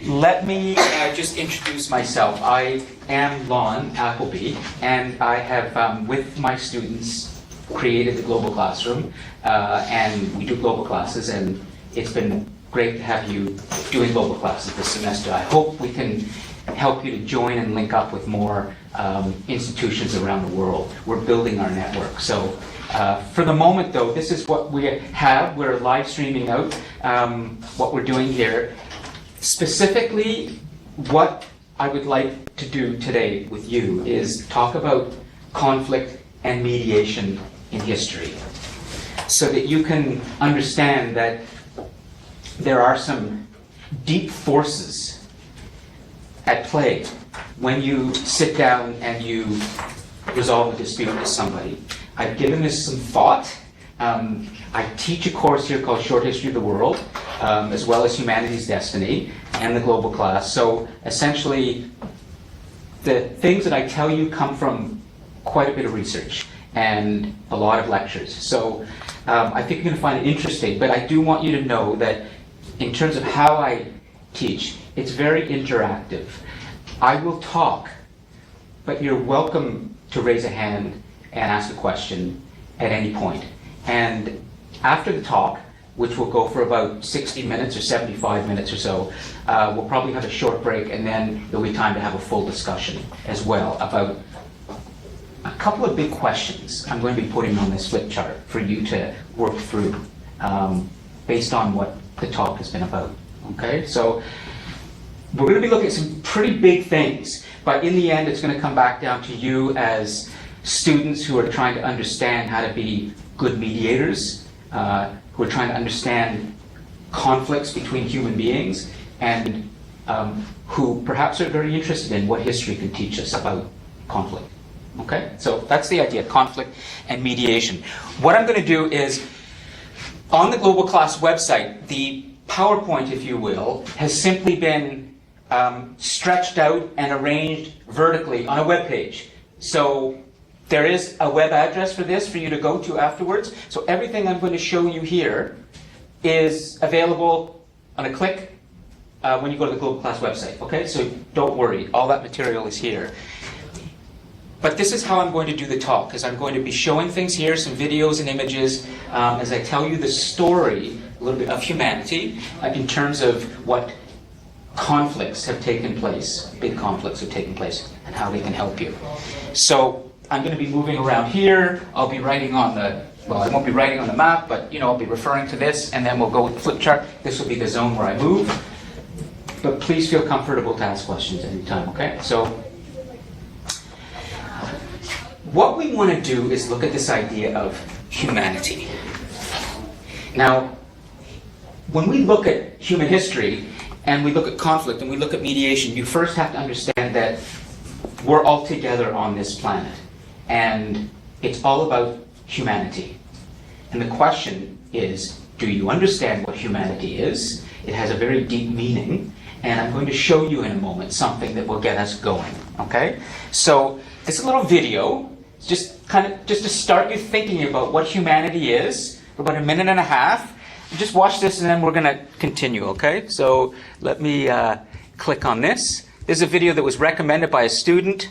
let me just introduce myself. I am Lon Appleby, and I have, with my students, created the Global Classroom, and we do global classes, and it's been great to have you doing global classes this semester. I hope we can help you to join and link up with more institutions around the world. We're building our network. So for the moment, though, this is what we have. We're live streaming out what we're doing here. Specifically, what I would like to do today with you is talk about conflict and mediation in history, so that you can understand that there are some deep forces at play when you sit down and you resolve a dispute with somebody. I've given this some thought. I teach a course here called Short History of the World, as well as Humanity's Destiny and the Global Class. So essentially, the things that I tell you come from quite a bit of research and a lot of lectures. So I think you're going to find it interesting, but I do want you to know that in terms of how I teach, it's very interactive. I will talk, but you're welcome to raise a hand and ask a question at any point. And after the talk, which will go for about 60 minutes or 75 minutes or so, we'll probably have a short break, and then there'll be time to have a full discussion as well about a couple of big questions I'm going to be putting on this flip chart for you to work through based on what the talk has been about. Okay, so we're going to be looking at some pretty big things, but in the end it's going to come back down to you as students who are trying to understand how to be good mediators, who are trying to understand conflicts between human beings, and who perhaps are very interested in what history can teach us about conflict. Okay, so that's the idea, conflict and mediation. What I'm going to do is, on the Global Class website, the PowerPoint, if you will, has simply been stretched out and arranged vertically on a web page. So there is a web address for this for you to go to afterwards. So everything I'm going to show you here is available on a click when you go to the Global Class website. Okay, so don't worry, all that material is here. But this is how I'm going to do the talk, is I'm going to be showing things here, some videos and images, as I tell you the story, a little bit of humanity, in terms of what conflicts have taken place, big conflicts have taken place, and how they can help you. So I'm going to be moving around here. I'll be writing on the, well, I won't be writing on the map, but I'll be referring to this, and then we'll go with the flip chart. This will be the zone where I move. But please feel comfortable to ask questions anytime, okay? So what we want to do is look at this idea of humanity. Now, when we look at human history, and we look at conflict, and we look at mediation, you first have to understand that we're all together on this planet. And it's all about humanity. And the question is, do you understand what humanity is? It has a very deep meaning, and I'm going to show you in a moment something that will get us going, okay? So this little video, just to start you thinking about what humanity is, for about a minute and a half. Just watch this and then we're going to continue, okay? So let me click on this. This is a video that was recommended by a student.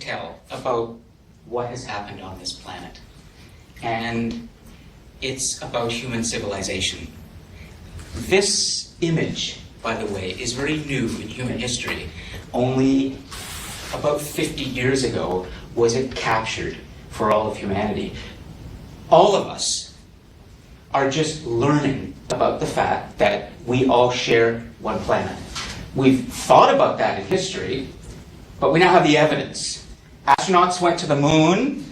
tell about what has happened on this planet. And it's about human civilization. This image, by the way, is very new in human history. Only about 50 years ago was it captured for all of humanity. All of us are just learning about the fact that we all share one planet. We've thought about that in history, but we now have the evidence. Astronauts went to the moon,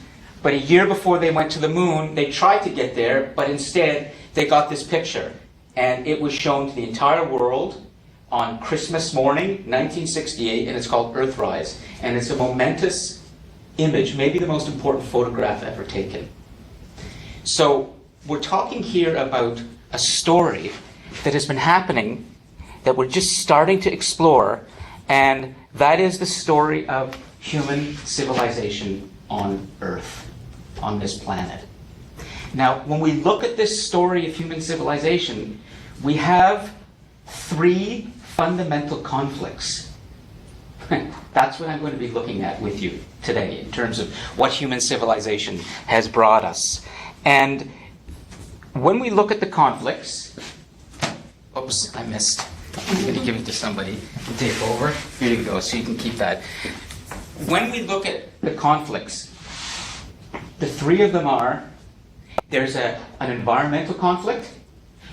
but a year before they went to the moon, they tried to get there, but instead they got this picture. And it was shown to the entire world on Christmas morning, 1968, and it's called Earthrise. And it's a momentous image, maybe the most important photograph ever taken. So we're talking here about a story that has been happening, that we're just starting to explore, and that is the story of human civilization on Earth, on this planet. Now, when we look at this story of human civilization, we have three fundamental conflicts. That's what I'm going to be looking at with you today in terms of what human civilization has brought us. And when we look at the conflicts, oops, I missed. I'm going to give it to somebody to take over. Here you go, so you can keep that. When we look at the conflicts, the three of them are, there's an environmental conflict,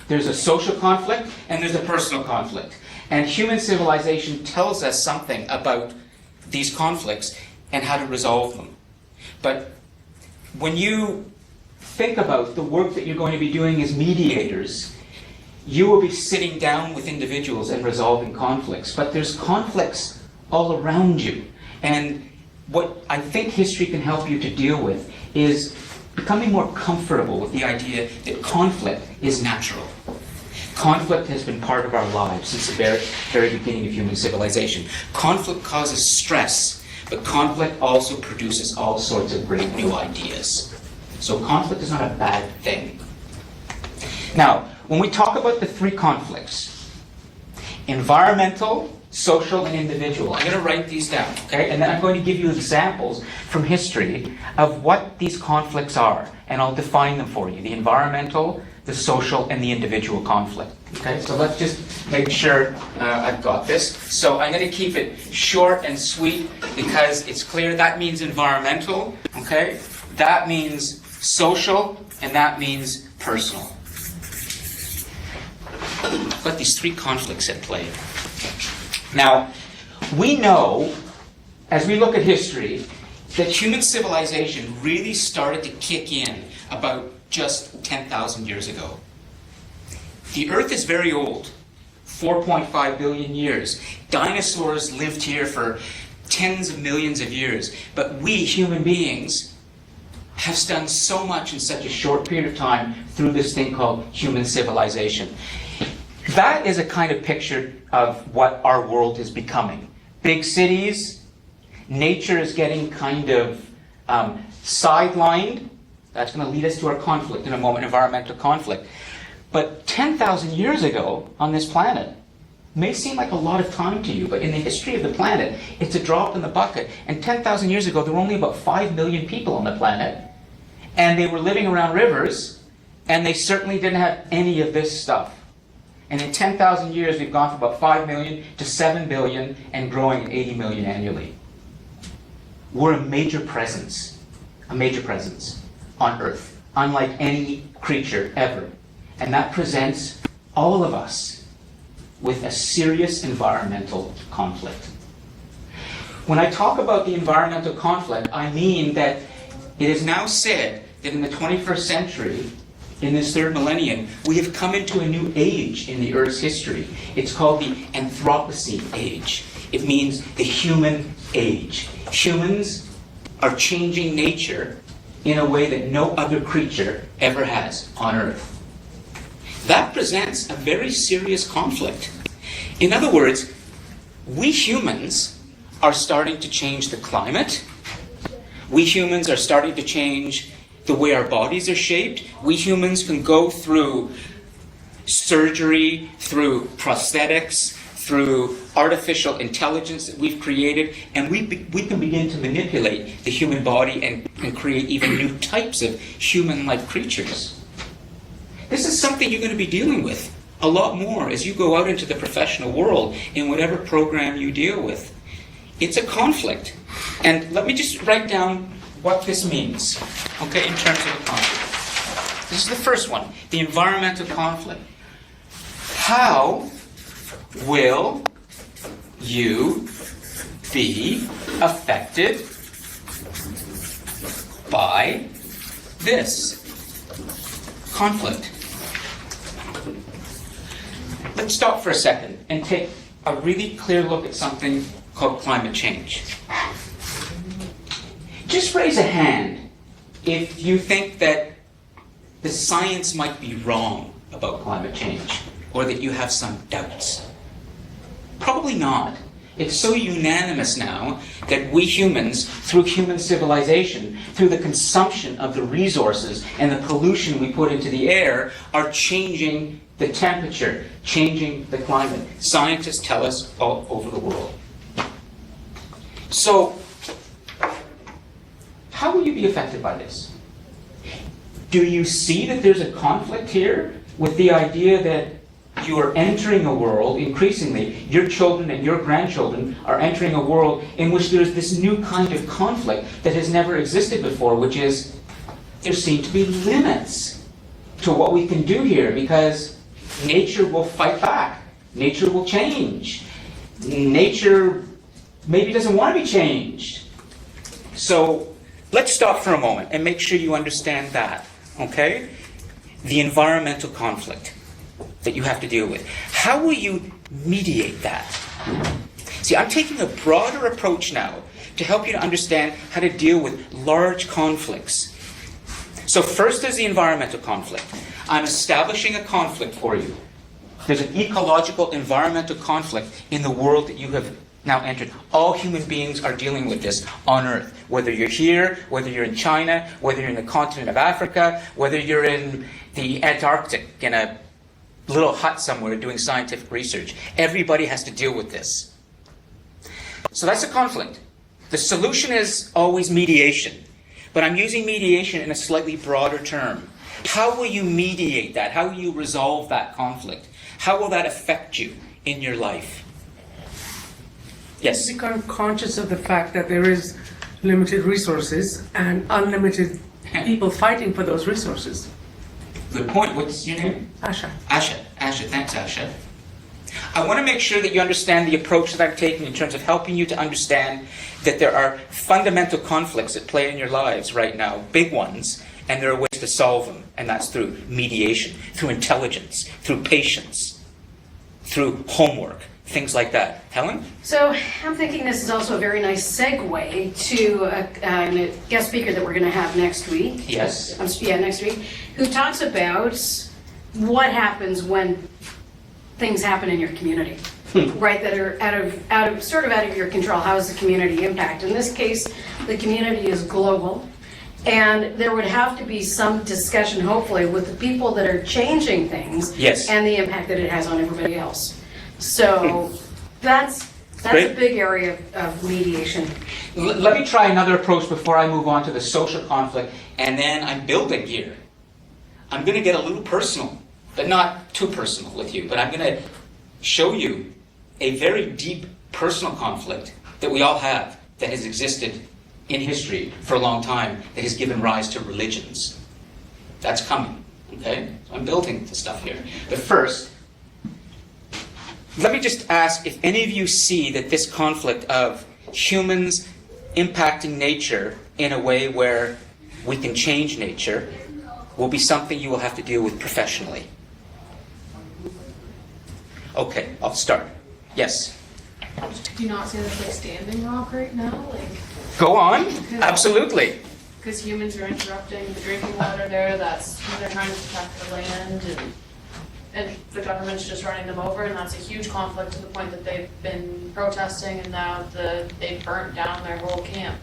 there's a social conflict, and there's a personal conflict. And human civilization tells us something about these conflicts and how to resolve them. But when you think about the work that you're going to be doing as mediators, you will be sitting down with individuals and resolving conflicts. But there's conflicts all around you. And what I think history can help you to deal with is becoming more comfortable with the idea that conflict is natural. Conflict has been part of our lives since the very beginning of human civilization. Conflict causes stress, but conflict also produces all sorts of great new ideas. So conflict is not a bad thing. Now, when we talk about the three conflicts, environmental, social, and individual, I'm going to write these down, okay? And then I'm going to give you examples from history of what these conflicts are, and I'll define them for you. The environmental, the social, and the individual conflict. Okay, so let's just make sure I've got this. So I'm going to keep it short and sweet because it's clear that means environmental, okay? That means social, and that means personal. I've got these three conflicts at play. Now, we know, as we look at history, that human civilization really started to kick in about just 10,000 years ago. The Earth is very old, 4.5 billion years. Dinosaurs lived here for tens of millions of years. But we, human beings, have done so much in such a short period of time through this thing called human civilization. That is a kind of picture of what our world is becoming. Big cities, nature is getting kind of sidelined. That's going to lead us to our conflict in a moment, environmental conflict. But 10,000 years ago on this planet may seem like a lot of time to you, but in the history of the planet, it's a drop in the bucket. And 10,000 years ago, there were only about 5 million people on the planet, and they were living around rivers, and they certainly didn't have any of this stuff. And in 10,000 years, we've gone from about 5 million to 7 billion and growing at 80 million annually. We're a major presence on Earth, unlike any creature ever. And that presents all of us with a serious environmental conflict. When I talk about the environmental conflict, I mean that it is now said that in the 21st century, in this third millennium, we have come into a new age in the Earth's history. It's called the Anthropocene age. It means the human age. Humans are changing nature in a way that no other creature ever has on Earth. That presents a very serious conflict. In other words, we humans are starting to change the climate. We humans are starting to change the way our bodies are shaped. We humans can go through surgery, through prosthetics, through artificial intelligence that we've created, and we can begin to manipulate the human body and create even new types of human-like creatures. This is something you're going to be dealing with a lot more as you go out into the professional world in whatever program you deal with. It's a conflict. And let me just write down what this means, okay, in terms of a conflict. This is the first one, the environmental conflict. How will you be affected by this conflict? Let's stop for a second and take a really clear look at something called climate change. Just raise a hand if you think that the science might be wrong about climate change, or that you have some doubts. Probably not. It's so unanimous now that we humans, through human civilization, through the consumption of the resources and the pollution we put into the air, are changing the temperature, changing the climate. Scientists tell us all over the world. So, how will you be affected by this? Do you see that there's a conflict here with the idea that you are entering a world, increasingly, your children and your grandchildren are entering a world in which there's this new kind of conflict that has never existed before, which is there seem to be limits to what we can do here because nature will fight back. Nature will change. Nature maybe doesn't want to be changed. So let's stop for a moment and make sure you understand that, okay? The environmental conflict that you have to deal with. How will you mediate that? See, I'm taking a broader approach now to help you to understand how to deal with large conflicts. So first there's the environmental conflict. I'm establishing a conflict for you. There's an ecological, environmental conflict in the world that you have now entered. All human beings are dealing with this on Earth. Whether you're here, whether you're in China, whether you're in the continent of Africa, whether you're in the Antarctic in a little hut somewhere doing scientific research. Everybody has to deal with this. So that's a conflict. The solution is always mediation. But I'm using mediation in a slightly broader term. How will you mediate that? How will you resolve that conflict? How will that affect you in your life? Yes? Become conscious of the fact that there is limited resources and unlimited people fighting for those resources. Good point. What's your name? Asha. Asha. Asha. Thanks, Asha. I want to make sure that you understand the approach that I'm taking in terms of helping you to understand that there are fundamental conflicts at play in your lives right now, big ones, and there are ways to solve them, and that's through mediation, through intelligence, through patience, through homework, things like that. Helen? So I'm thinking this is also a very nice segue to a guest speaker that we're going to have next week. Yes. Next week, who talks about what happens when things happen in your community, right? That are out of your control. How is the community impact? In this case, the community is global, and there would have to be some discussion, hopefully, with the people that are changing things, Yes. and the impact that it has on everybody else. So that's Great. a big area of mediation. Let me try another approach before I move on to the social conflict, and then I'm building here. I'm going to get a little personal, but not too personal with you, but I'm going to show you a very deep personal conflict that we all have that has existed in history for a long time that has given rise to religions. That's coming, okay? So I'm building the stuff here. But first, let me just ask if any of you see that this conflict of humans impacting nature in a way where we can change nature will be something you will have to deal with professionally. Okay, I'll start. Yes? Do you not see this like Standing Rock right now? Like, Go on. Absolutely. because humans are interrupting the drinking water there, they're trying to protect the land, and the government's just running them over, and that's a huge conflict to the point that they've been protesting, and now they've burnt down their whole camp.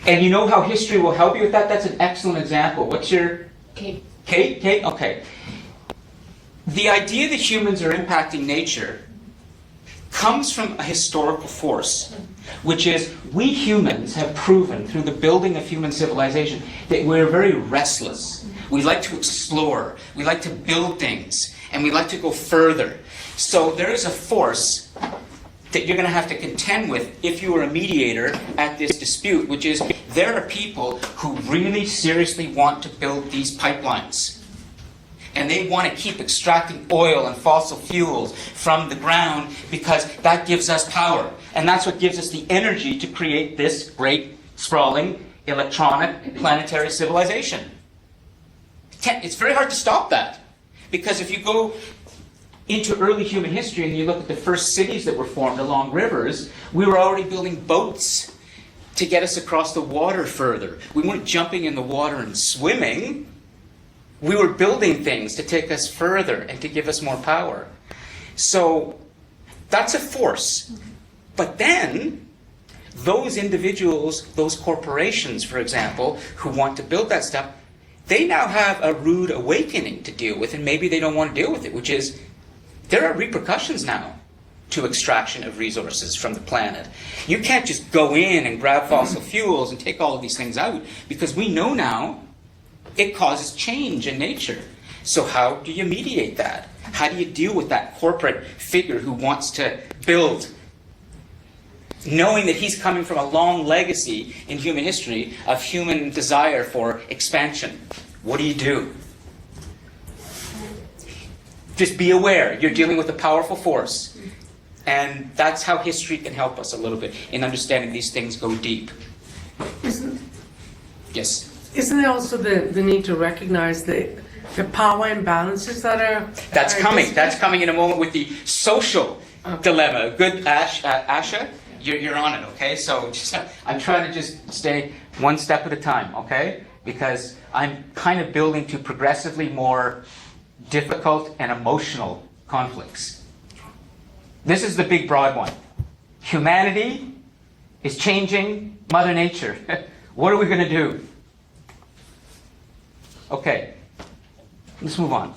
And you know how history will help you with that? That's an excellent example. What's your... Kate. Kate? Okay. The idea that humans are impacting nature comes from a historical force, which is we humans have proven through the building of human civilization that we're very restless. We like to explore, we like to build things, and we like to go further. So there is a force that you're going to have to contend with if you are a mediator at this dispute, which is there are people who really seriously want to build these pipelines. And they want to keep extracting oil and fossil fuels from the ground because that gives us power. And that's what gives us the energy to create this great, sprawling, electronic, planetary civilization. It's very hard to stop that. Because if you go into early human history and you look at the first cities that were formed along rivers, we were already building boats to get us across the water further. We weren't jumping in the water and swimming. We were building things to take us further and to give us more power. So that's a force. But then, those individuals, those corporations, for example, who want to build that stuff, they now have a rude awakening to deal with, and maybe they don't want to deal with it, which is there are repercussions now to extraction of resources from the planet. You can't just go in and grab fossil fuels and take all of these things out, because we know now it causes change in nature. So how do you mediate that? How do you deal with that corporate figure who wants to build, knowing that he's coming from a long legacy in human history of human desire for expansion? What do? Just be aware. You're dealing with a powerful force. And that's how history can help us a little bit in understanding these things go deep. Yes? Isn't there also the need to recognize the power imbalances that are... That's are coming. just- That's coming in a moment with the social dilemma. Good, Asha, you're on it, okay? So I'm trying to just stay one step at a time, okay? Because I'm kind of building to progressively more difficult and emotional conflicts. This is the big broad one. Humanity is changing Mother Nature. What are we going to do? Okay, let's move on.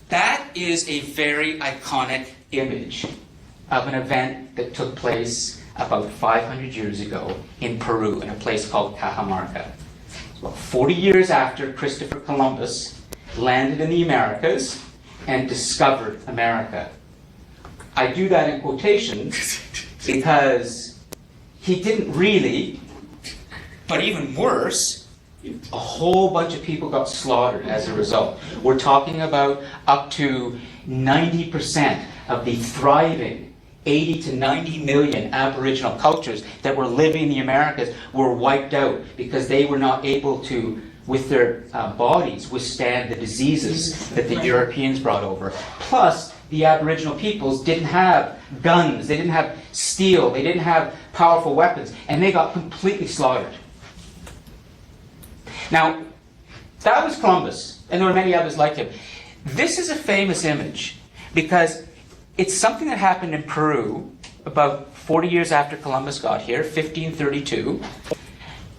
That is a very iconic image of an event that took place about 500 years ago in Peru, in a place called Cajamarca. About 40 years after Christopher Columbus landed in the Americas and discovered America. I do that in quotations because he didn't really, but even worse, a whole bunch of people got slaughtered as a result. We're talking about up to 90% of the thriving 80 to 90 million Aboriginal cultures that were living in the Americas were wiped out because they were not able to, with their bodies, withstand the diseases that the Europeans brought over. Plus, the Aboriginal peoples didn't have guns, they didn't have steel, they didn't have powerful weapons, and they got completely slaughtered. Now, that was Columbus, and there were many others like him. This is a famous image because it's something that happened in Peru about 40 years after Columbus got here, 1532.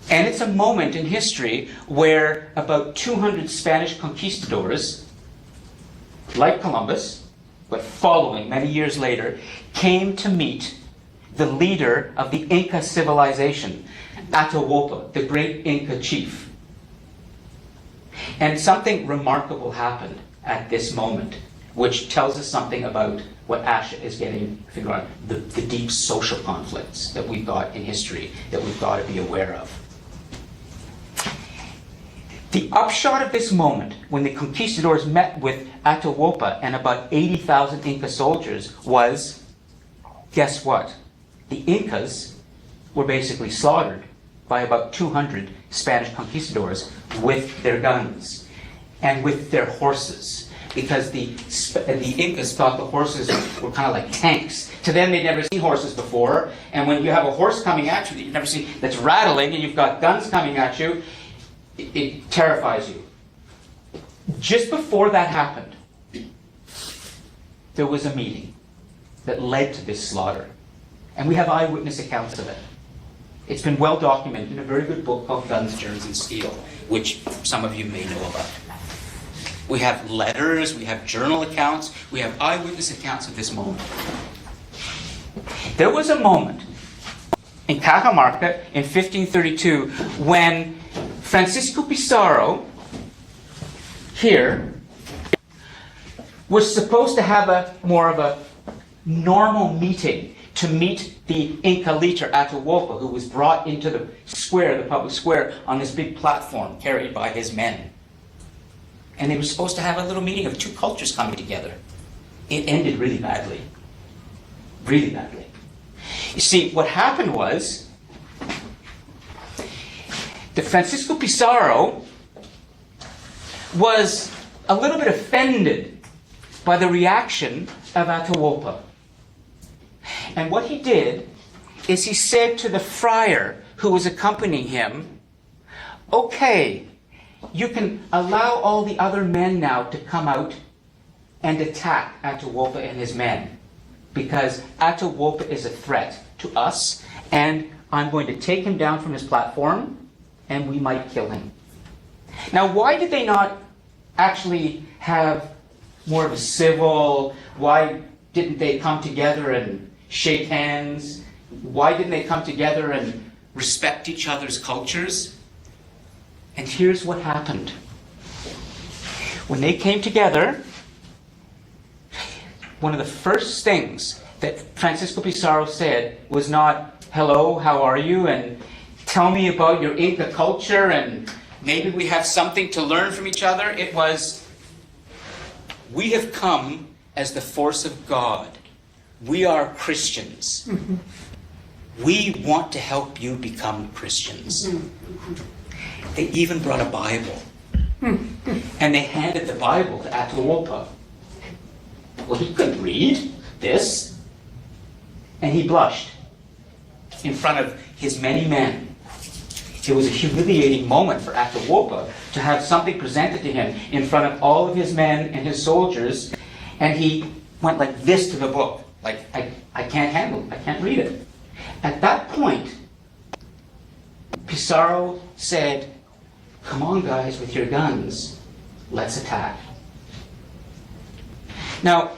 And it's a moment in history where about 200 Spanish conquistadors, like Columbus, but following many years later, came to meet the leader of the Inca civilization, Atahualpa, the great Inca chief. And something remarkable happened at this moment, which tells us something about what Asha is getting figure out, the deep social conflicts that we've got in history that we've got to be aware of. The upshot of this moment, when the conquistadors met with Atahualpa and about 80,000 Inca soldiers, was, guess what? The Incas were basically slaughtered by about 200 Spanish conquistadors with their guns and with their horses, because the Incas thought the horses were kind of like tanks. To them, they'd never seen horses before, and when you have a horse coming at you that you've never seen, that's rattling, and you've got guns coming at you, it terrifies you. Just before that happened, there was a meeting that led to this slaughter. And we have eyewitness accounts of it. It's been well documented in a very good book called Guns, Germs, and Steel, which some of you may know about. We have letters, we have journal accounts, we have eyewitness accounts of this moment. There was a moment in Cajamarca in 1532 when Francisco Pizarro here was supposed to have more of a normal meeting to meet the Inca leader Atahualpa, who was brought into the square, the public square, on this big platform carried by his men. And they were supposed to have a little meeting of two cultures coming together. It ended really badly. Really badly. You see, what happened was that Francisco Pizarro was a little bit offended by the reaction of Atahualpa. And what he did is he said to the friar who was accompanying him, okay, you can allow all the other men now to come out and attack Atahualpa and his men, because Atahualpa is a threat to us, and I'm going to take him down from his platform, and we might kill him. Now, why did they not actually have more of a civil, why didn't they come together and shake hands? Why didn't they come together and respect each other's cultures? And here's what happened. When they came together, one of the first things that Francisco Pizarro said was not, hello, how are you? And tell me about your Inca culture and maybe we have something to learn from each other. It was, we have come as the force of God. We are Christians. We want to help you become Christians. They even brought a Bible. And they handed the Bible to Atahualpa. Well, he couldn't read this. And he blushed in front of his many men. It was a humiliating moment for Atahualpa to have something presented to him in front of all of his men and his soldiers. And he went like this to the book. Like, I can't handle it. I can't read it. At that point, Pizarro said, come on, guys, with your guns. Let's attack. Now,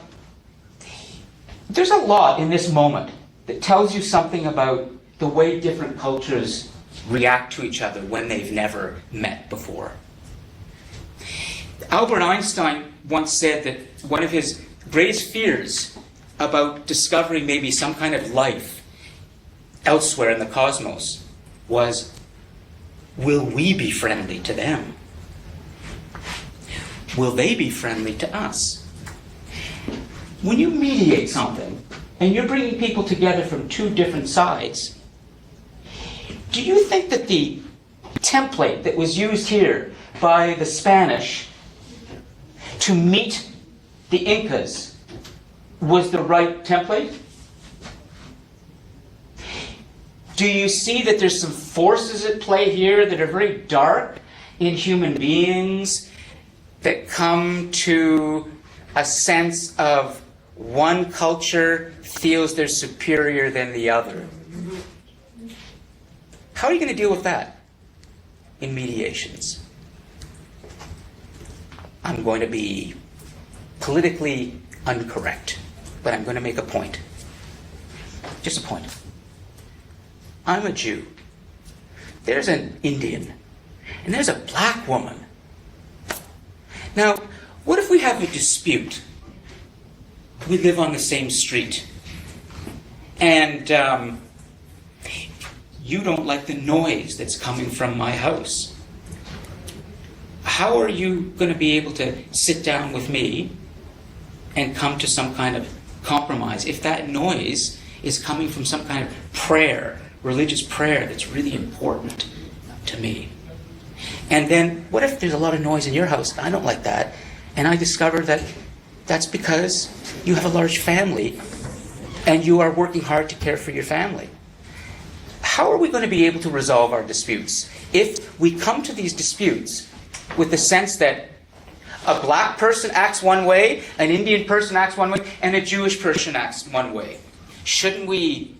there's a lot in this moment that tells you something about the way different cultures react to each other when they've never met before. Albert Einstein once said that one of his greatest fears about discovering maybe some kind of life elsewhere in the cosmos was, will we be friendly to them? Will they be friendly to us? When you mediate something, and you're bringing people together from two different sides, do you think that the template that was used here by the Spanish to meet the Incas was the right template? Do you see that there's some forces at play here that are very dark in human beings that come to a sense of one culture feels they're superior than the other? How are you going to deal with that in mediations? I'm going to be politically incorrect, but I'm going to make a point. Just a point. I'm a Jew. There's an Indian. And there's a black woman. Now, what if we have a dispute? We live on the same street. And you don't like the noise that's coming from my house. How are you going to be able to sit down with me and come to some kind of compromise if that noise is coming from some kind of prayer, religious prayer that's really important to me? And then what if there's a lot of noise in your house and I don't like that, and I discover that that's because you have a large family and you are working hard to care for your family? How are we going to be able to resolve our disputes if we come to these disputes with the sense that a black person acts one way, an Indian person acts one way, and a Jewish person acts one way? Shouldn't we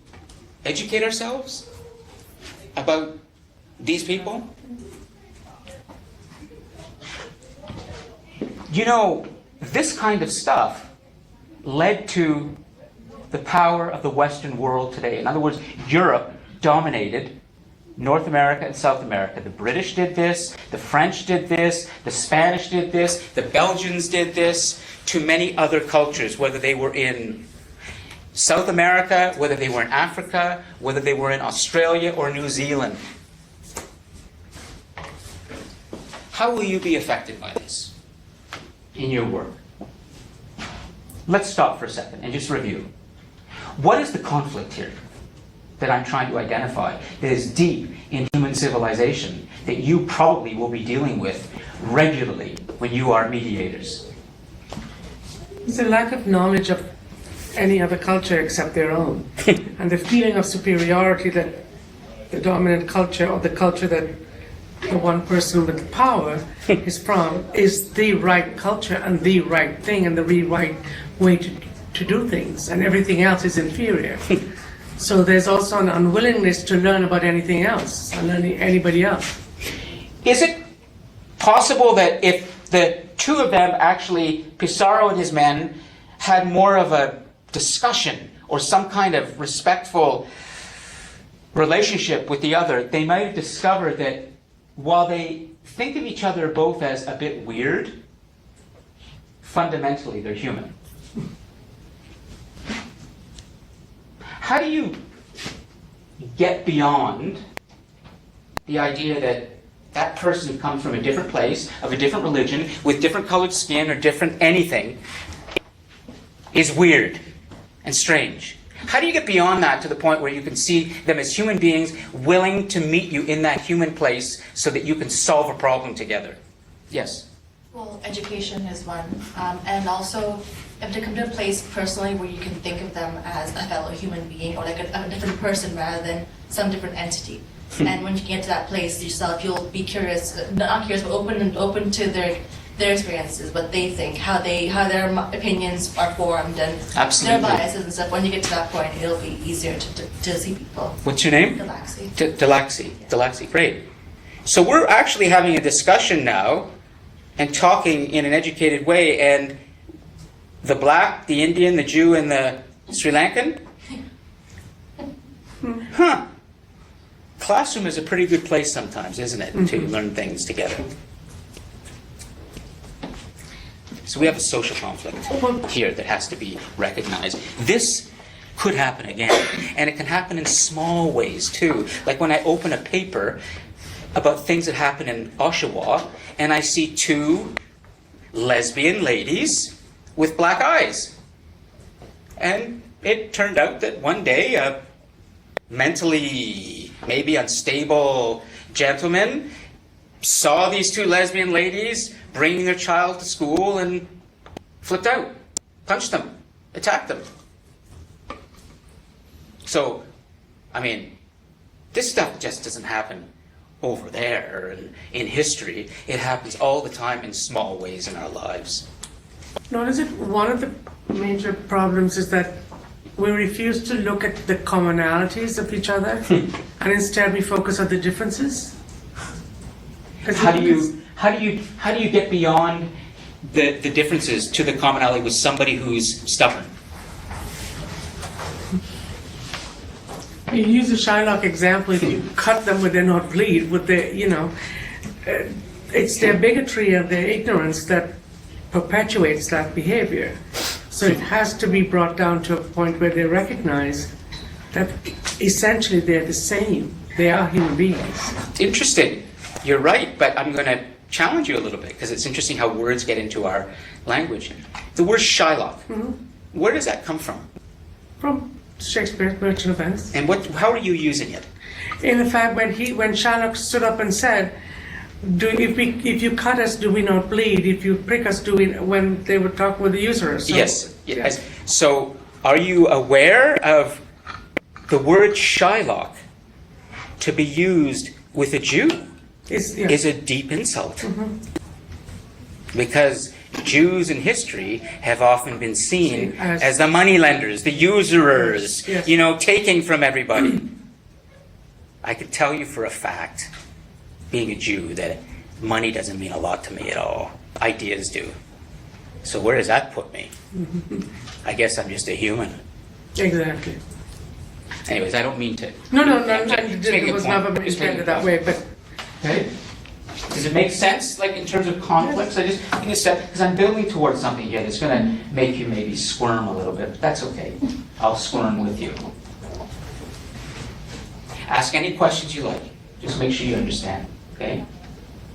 educate ourselves about these people? You know, this kind of stuff led to the power of the Western world today. In other words, Europe dominated North America and South America. The British did this, the French did this, the Spanish did this, the Belgians did this, to many other cultures, whether they were in South America, whether they were in Africa, whether they were in Australia or New Zealand. How will you be affected by this in your work? Let's stop for a second and just review. What is the conflict here that I'm trying to identify that is deep in human civilization that you probably will be dealing with regularly when you are mediators? It's a lack of knowledge of any other culture except their own. And the feeling of superiority that the dominant culture, or the culture that the one person with power is from, is the right culture and the right thing and the right way to do things, and everything else is inferior. So there's also an unwillingness to learn about anything else, and anybody else. Is it possible that if the two of them actually, Pissarro and his men, had more of a discussion or some kind of respectful relationship with the other, they might have discovered that while they think of each other both as a bit weird, fundamentally they're human. How do you get beyond the idea that that person who comes from a different place, of a different religion, with different colored skin or different anything, is weird and strange? How do you get beyond that to the point where you can see them as human beings willing to meet you in that human place so that you can solve a problem together? Yes? Well, education is one. And also, if they come to a place personally where you can think of them as a fellow human being or like a different person rather than some different entity. And when you get to that place yourself, you'll be curious, not curious, but open to their experiences, what they think, how their opinions are formed, and Absolutely. their biases and stuff. When you get to that point, it'll be easier to see people. What's your name? Galaxy. Delaxi, great. So we're actually having a discussion now and talking in an educated way, and the black, the Indian, the Jew, and the Sri Lankan? Huh. Classroom is a pretty good place sometimes, isn't it, to learn things together. So we have a social conflict here that has to be recognized. This could happen again, and it can happen in small ways too. Like when I open a paper about things that happen in Oshawa, and I see two lesbian ladies with black eyes. And it turned out that one day a mentally maybe unstable gentleman saw these two lesbian ladies bringing their child to school and flipped out, punched them, attacked them. So, I mean, this stuff just doesn't happen over there in history. It happens all the time in small ways in our lives. Nor is it one of the major problems is that we refuse to look at the commonalities of each other, and instead we focus on the differences. How do you get beyond the differences to the commonality with somebody who's stubborn? You use the Shylock example. If you cut them, would they not bleed? Would they, it's their bigotry and their ignorance that perpetuates that behavior. So it has to be brought down to a point where they recognize that essentially they're the same. They are human beings. Interesting. You're right, but I'm going to challenge you a little bit because it's interesting how words get into our language. The word Shylock, where does that come from? From Shakespeare's Merchant of Venice. And how are you using it? In the fact, when Shylock stood up and said, if you cut us, do we not bleed? If you prick us, do we? When they would talk with the usurers. So, Yes. So, are you aware of the word Shylock to be used with a Jew? Is a deep insult. Because Jews in history have often been seen as the moneylenders, the usurers, Yes. Taking from everybody. I can tell you for a fact, being a Jew, that money doesn't mean a lot to me at all. Ideas do. So where does that put me? I guess I'm just a human. Exactly. Anyways, I don't mean to. No, Just make it a was point. never Just make a intended that point. way, but Okay. Does it make sense, like in terms of conflicts? I just think it's that, because I'm building towards something here that's going to make you maybe squirm a little bit, but that's okay. I'll squirm with you. Ask any questions you like. Just make sure you understand, okay?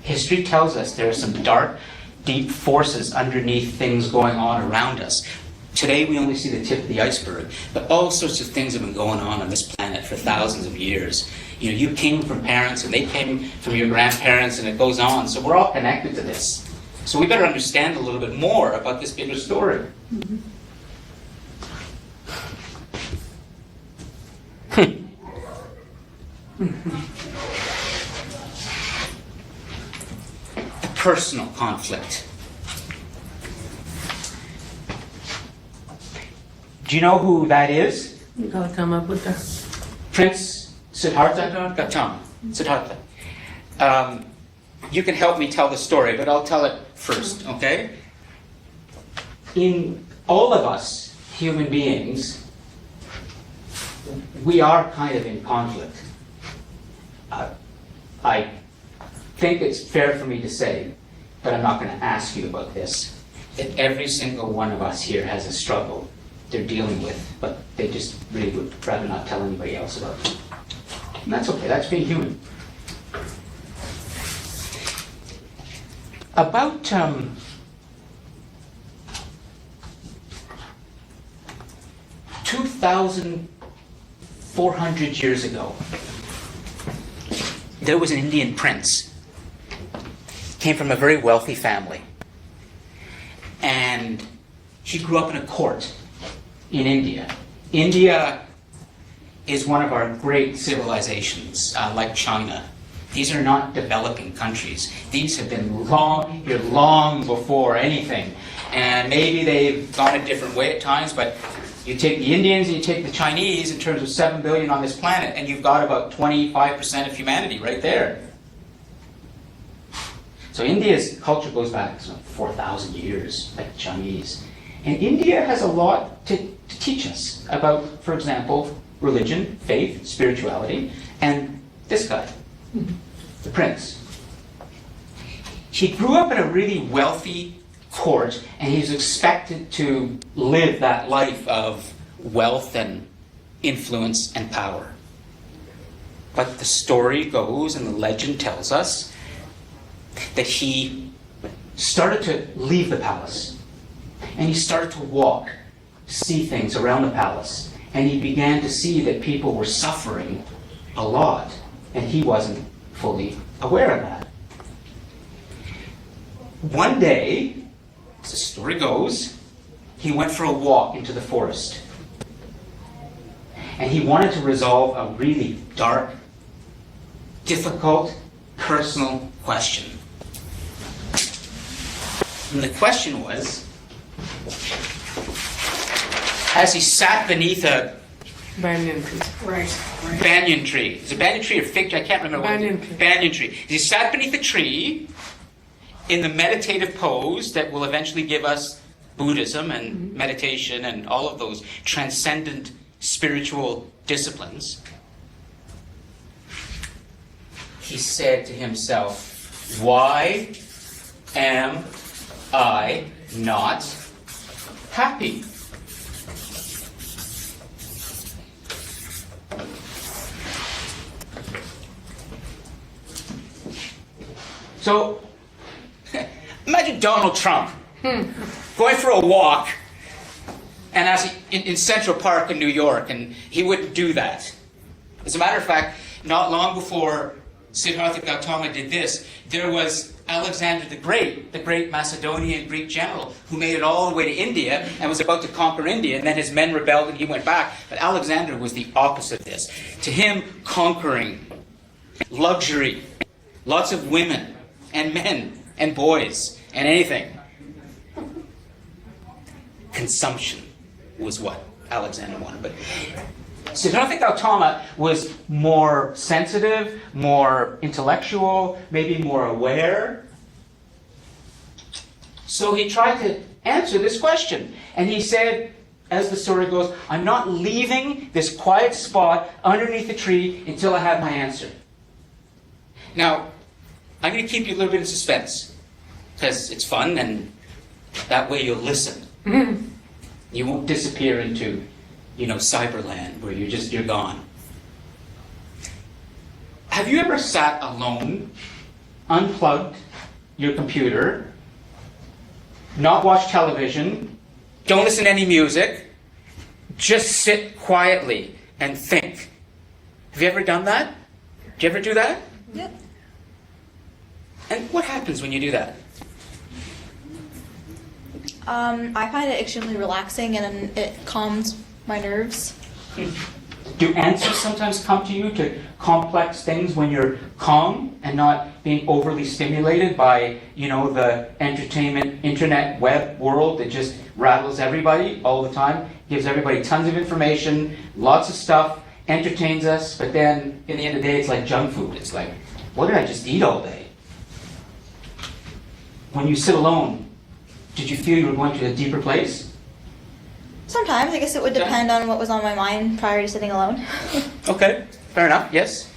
History tells us there are some dark, deep forces underneath things going on around us. Today we only see the tip of the iceberg, but all sorts of things have been going on this planet for thousands of years. You know, you came from parents and they came from your grandparents and it goes on. So we're all connected to this. So we better understand a little bit more about this bigger story. The personal conflict. Do you know who that is? you gotta come up with that. Prince Siddhartha Gautama. Siddhartha. You can help me tell the story, but I'll tell it first, okay? In all of us, human beings, we are kind of in conflict. I think it's fair for me to say, but I'm not going to ask you about this, that every single one of us here has a struggle they're dealing with, but they just really would rather not tell anybody else about it. And that's okay, that's being human. About 2,400 years ago, there was an Indian prince. Came from a very wealthy family. And he grew up in a court in India. India is one of our great civilizations, like China. These are not developing countries. These have been long before anything. And maybe they've gone a different way at times, but you take the Indians and you take the Chinese in terms of 7 billion on this planet, and you've got about 25% of humanity right there. So India's culture goes back 4,000 years, like the Chinese. And India has a lot to teach us about, for example, religion, faith, spirituality, and this guy, the prince. He grew up in a really wealthy court, and he was expected to live that life of wealth and influence and power. But the story goes, and the legend tells us, that he started to leave the palace, and he started to walk, see things around the palace, and he began to see that people were suffering a lot, and he wasn't fully aware of that. One day, as the story goes, he went for a walk into the forest, and he wanted to resolve a really dark, difficult, personal question. And the question was, as he sat beneath a Banyan tree. Right. banyan tree, is it a banyan tree or fig tree? I can't remember. Banyan tree. Banyan tree. He sat beneath a tree in the meditative pose that will eventually give us Buddhism and meditation and all of those transcendent spiritual disciplines. He said to himself, "Why am I not happy?" So, imagine Donald Trump going for a walk, and in Central Park in New York, and he wouldn't do that. As a matter of fact, not long before Siddhartha Gautama did this, there was Alexander the great Macedonian Greek general, who made it all the way to India and was about to conquer India, and then his men rebelled and he went back. But Alexander was the opposite of this. To him, conquering, luxury, lots of women and men and boys and anything. Consumption was what Alexander wanted. But Siddhartha Gautama was more sensitive, more intellectual, maybe more aware. So he tried to answer this question. And he said, as the story goes, I'm not leaving this quiet spot underneath the tree until I have my answer. Now, I'm going to keep you a little bit in suspense, because it's fun, and that way you'll listen. You won't disappear into, cyberland, where you're gone. Have you ever sat alone, unplugged your computer, not watched television, don't listen to any music, just sit quietly and think? Have you ever done that? Did you ever do that? Yep. And what happens when you do that? I find it extremely relaxing and it calms my nerves. Do answers sometimes come to you to complex things when you're calm and not being overly stimulated by, the entertainment, internet, web world that just rattles everybody all the time, gives everybody tons of information, lots of stuff, entertains us, but then in the end of the day, it's like junk food. It's like, what did I just eat all day? When you sit alone, did you feel you were going to a deeper place? Sometimes, I guess it would Okay. depend on what was on my mind prior to sitting alone. Okay, fair enough, yes?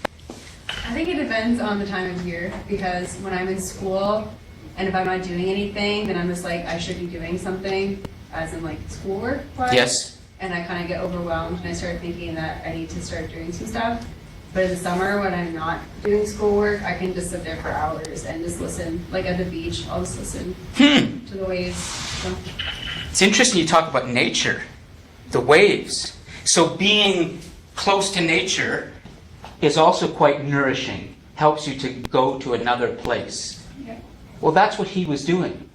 I think it depends on the time of year, because when I'm in school and if I'm not doing anything, then I'm just like, I should be doing something, as in like schoolwork wise. Yes. And I kind of get overwhelmed and I start thinking that I need to start doing some stuff. But in the summer, when I'm not doing schoolwork, I can just sit there for hours and just listen. Like at the beach, I'll just listen to the waves. So. It's interesting you talk about nature, the waves. So being close to nature is also quite nourishing, helps you to go to another place. Yeah. Well, that's what he was doing.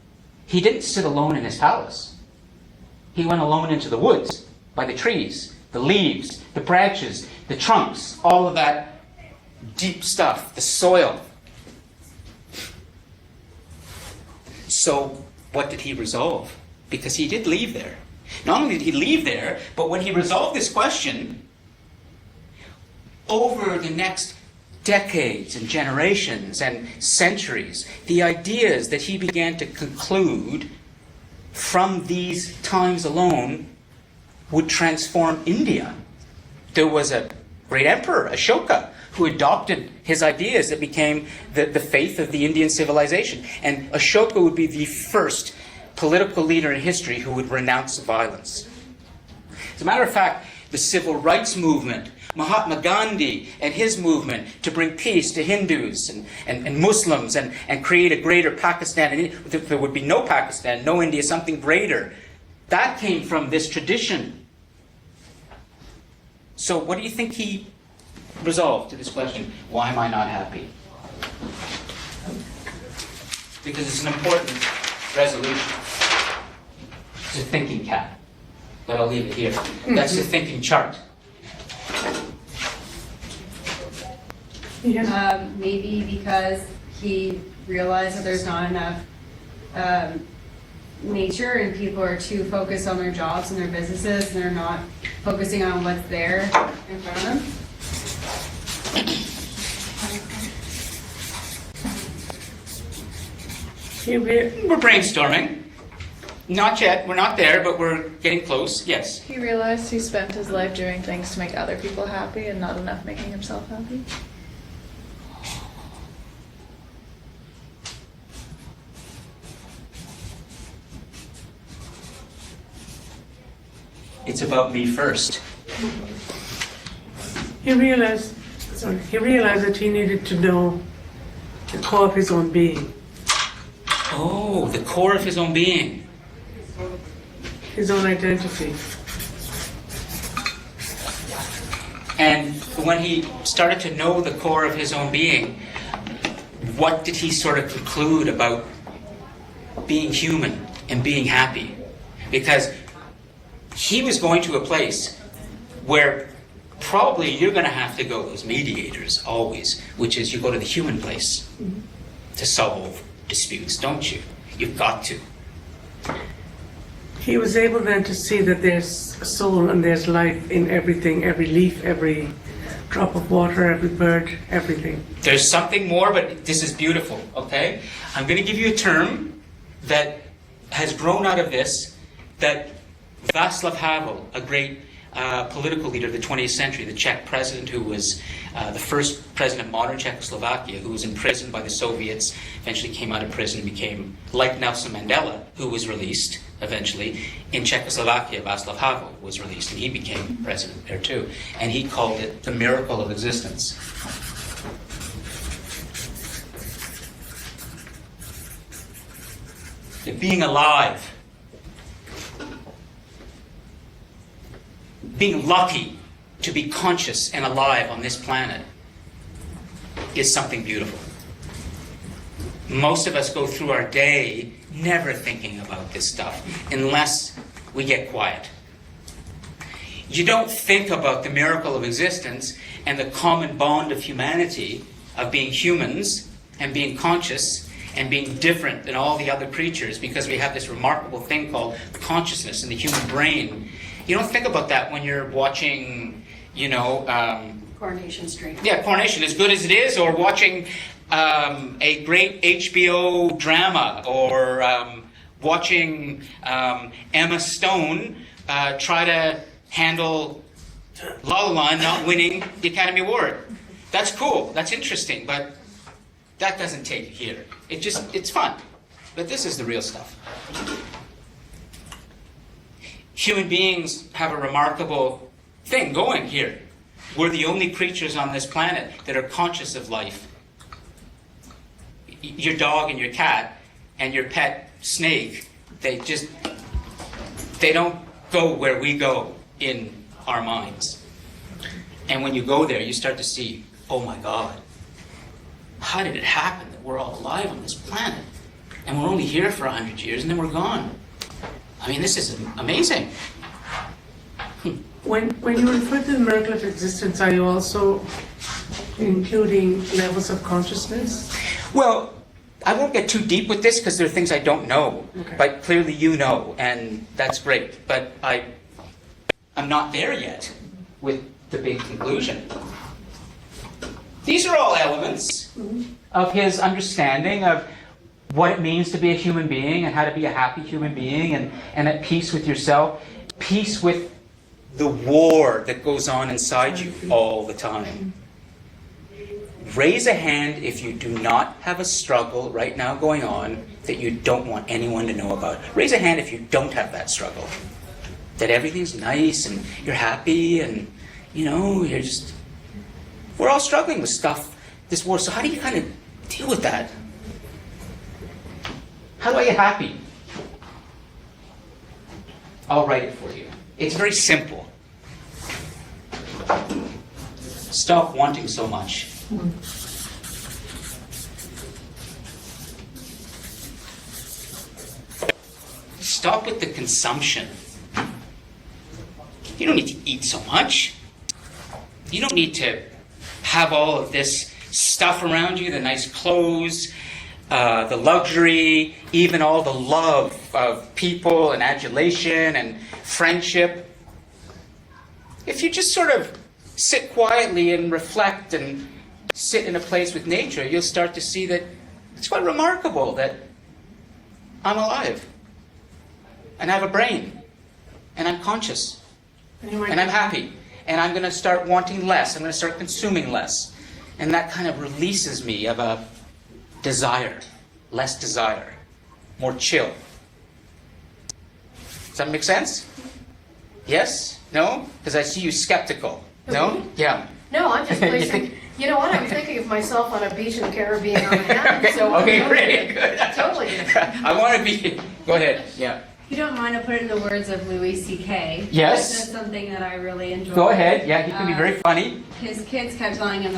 He didn't sit alone in his palace. He went alone into the woods, by the trees, the leaves, the branches, the trunks, all of that deep stuff, the soil. So what did he resolve? Because he did leave there. Not only did he leave there, but when he resolved this question, over the next decades and generations and centuries, the ideas that he began to conclude from these times alone would transform India. There was a great emperor, Ashoka, who adopted his ideas that became the faith of the Indian civilization. And Ashoka would be the first political leader in history who would renounce violence. As a matter of fact, the civil rights movement, Mahatma Gandhi and his movement to bring peace to Hindus and Muslims and create a greater Pakistan, and there would be no Pakistan, no India, something greater. That came from this tradition. So what do you think he resolved to this question? Why am I not happy? Because it's an important resolution. It's a thinking cap, but I'll leave it here. That's the thinking chart. Yeah. Maybe because he realized that there's not enough nature and people are too focused on their jobs and their businesses and they're not focusing on what's there in front of them. We're brainstorming. Not yet, we're not there, but we're getting close, yes. He realized he spent his life doing things to make other people happy and not enough making himself happy. It's about me first. He realized that he needed to know the core of his own being, Oh, the core of his own being. his own identity. And when he started to know the core of his own being, what did he sort of conclude about being human and being happy? Because he was going to a place where probably you're going to have to go as mediators always, which is you go to the human place to solve disputes, don't you? You've got to. He was able then to see that there's a soul and there's life in everything, every leaf, every drop of water, every bird, everything. There's something more, but this is beautiful, okay? I'm going to give you a term that has grown out of this that Václav Havel, a great political leader of the 20th century, the Czech president who was the first president of modern Czechoslovakia, who was imprisoned by the Soviets, eventually came out of prison, became like Nelson Mandela, who was released eventually. In Czechoslovakia, Václav Havel was released, and he became president there too. And he called it the miracle of existence. Being alive. Being lucky to be conscious and alive on this planet is something beautiful. Most of us go through our day never thinking about this stuff unless we get quiet. You don't think about the miracle of existence and the common bond of humanity, of being humans and being conscious and being different than all the other creatures, because we have this remarkable thing called consciousness in the human brain. You don't think about that when you're watching, Coronation Street. Yeah, Coronation, as good as it is, or watching a great HBO drama, or watching Emma Stone try to handle La La Land not winning the Academy Award. That's cool, that's interesting, but that doesn't take it here. It's fun. But this is the real stuff. Human beings have a remarkable thing going here. We're the only creatures on this planet that are conscious of life. Your dog and your cat and your pet snake, they don't go where we go in our minds. And when you go there, you start to see, oh my God, how did it happen that we're all alive on this planet? And we're only here for 100 years and then we're gone. I mean, this is amazing. When you refer to the miracle of existence, are you also including levels of consciousness? Well, I won't get too deep with this because there are things I don't know. Okay. But clearly you know, and that's great. But I'm not there yet with the big conclusion. These are all elements of his understanding of what it means to be a human being and how to be a happy human being and at peace with yourself, peace with the war that goes on inside you all the time. Raise a hand if you do not have a struggle right now going on that you don't want anyone to know about. Raise a hand if you don't have that struggle. That everything's nice and you're happy and, you're just... We're all struggling with stuff, this war. So how do you kind of deal with that? How do I get happy? I'll write it for you. It's very simple. Stop wanting so much. Stop with the consumption. You don't need to eat so much. You don't need to have all of this stuff around you, the nice clothes, the luxury, even all the love of people and adulation and friendship. If you just sort of sit quietly and reflect and sit in a place with nature, you'll start to see that it's quite remarkable that I'm alive and I have a brain and I'm conscious and I'm happy and I'm going to start wanting less. I'm going to start consuming less. And that kind of releases me of a desire, less desire, more chill. Does that make sense? Yes? No? Because I see you skeptical. No? Yeah. No, I'm just placing, you know what, I'm thinking of myself on a beach in the Caribbean on a hammock, so. Okay, great, good. Totally. I want to be, go ahead, yeah. If you don't mind, I'll put it in the words of Louis C.K. Yes. That's something that I really enjoy. Go ahead, yeah, he can be very funny. His kids kept telling him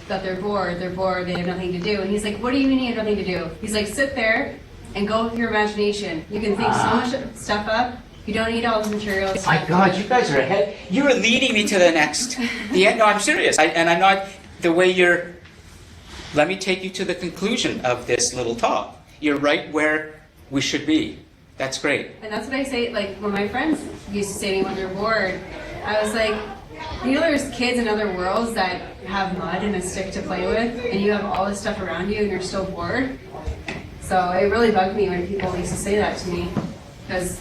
that they're bored, they have nothing to do. And he's like, what do you mean you have nothing to do? He's like, sit there and go with your imagination. You can think so much stuff up. You don't need all this material stuff. My God, you guys are ahead. You're leading me to the end. No, I'm serious. And I'm not the way you're... Let me take you to the conclusion of this little talk. You're right where we should be. That's great. And that's what I say, like, when my friends used to say to me when they're bored, I was like, there's kids in other worlds that have mud and a stick to play with, and you have all this stuff around you and you're still bored. So it really bugged me when people used to say that to me, because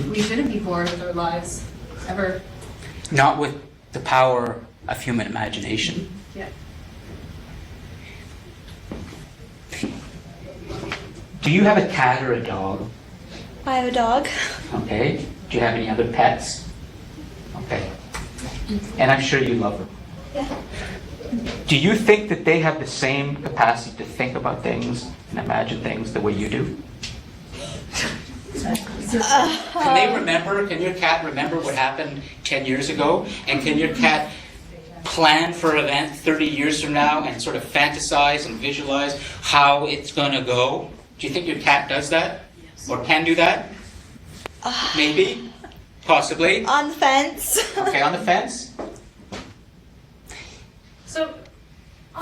we shouldn't be bored with our lives, ever. Not with the power of human imagination. Yeah. Do you have a cat or a dog? I have a dog. Okay. Do you have any other pets? Okay. And I'm sure you love them. Yeah. Do you think that they have the same capacity to think about things and imagine things the way you do? Can they remember, can your cat remember what happened 10 years ago? And can your cat plan for an event 30 years from now and sort of fantasize and visualize how it's going to go? Do you think your cat does that? Or can do that? Maybe? Possibly? On the fence. Okay, on the fence? So,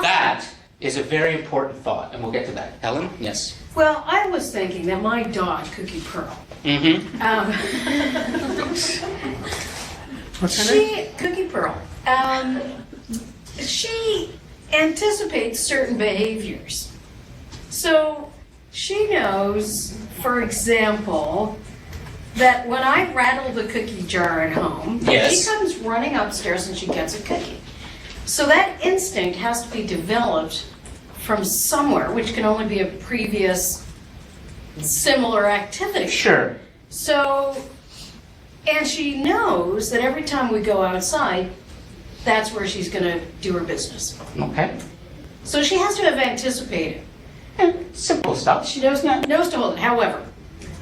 That is a very important thought, and we'll get to that. Helen? Yes. well, I was thinking that my dog, Cookie Pearl, Mm-hmm. What's her name? Cookie Pearl, she anticipates certain behaviors. So she knows, for example, that when I rattle the cookie jar at home, Yes. she comes running upstairs and she gets a cookie. So that instinct has to be developed from somewhere, which can only be a previous similar activity. Sure. So, and she knows that every time we go outside, that's where she's going to do her business. Okay. So she has to have anticipated. Simple stuff. She knows to hold it. However,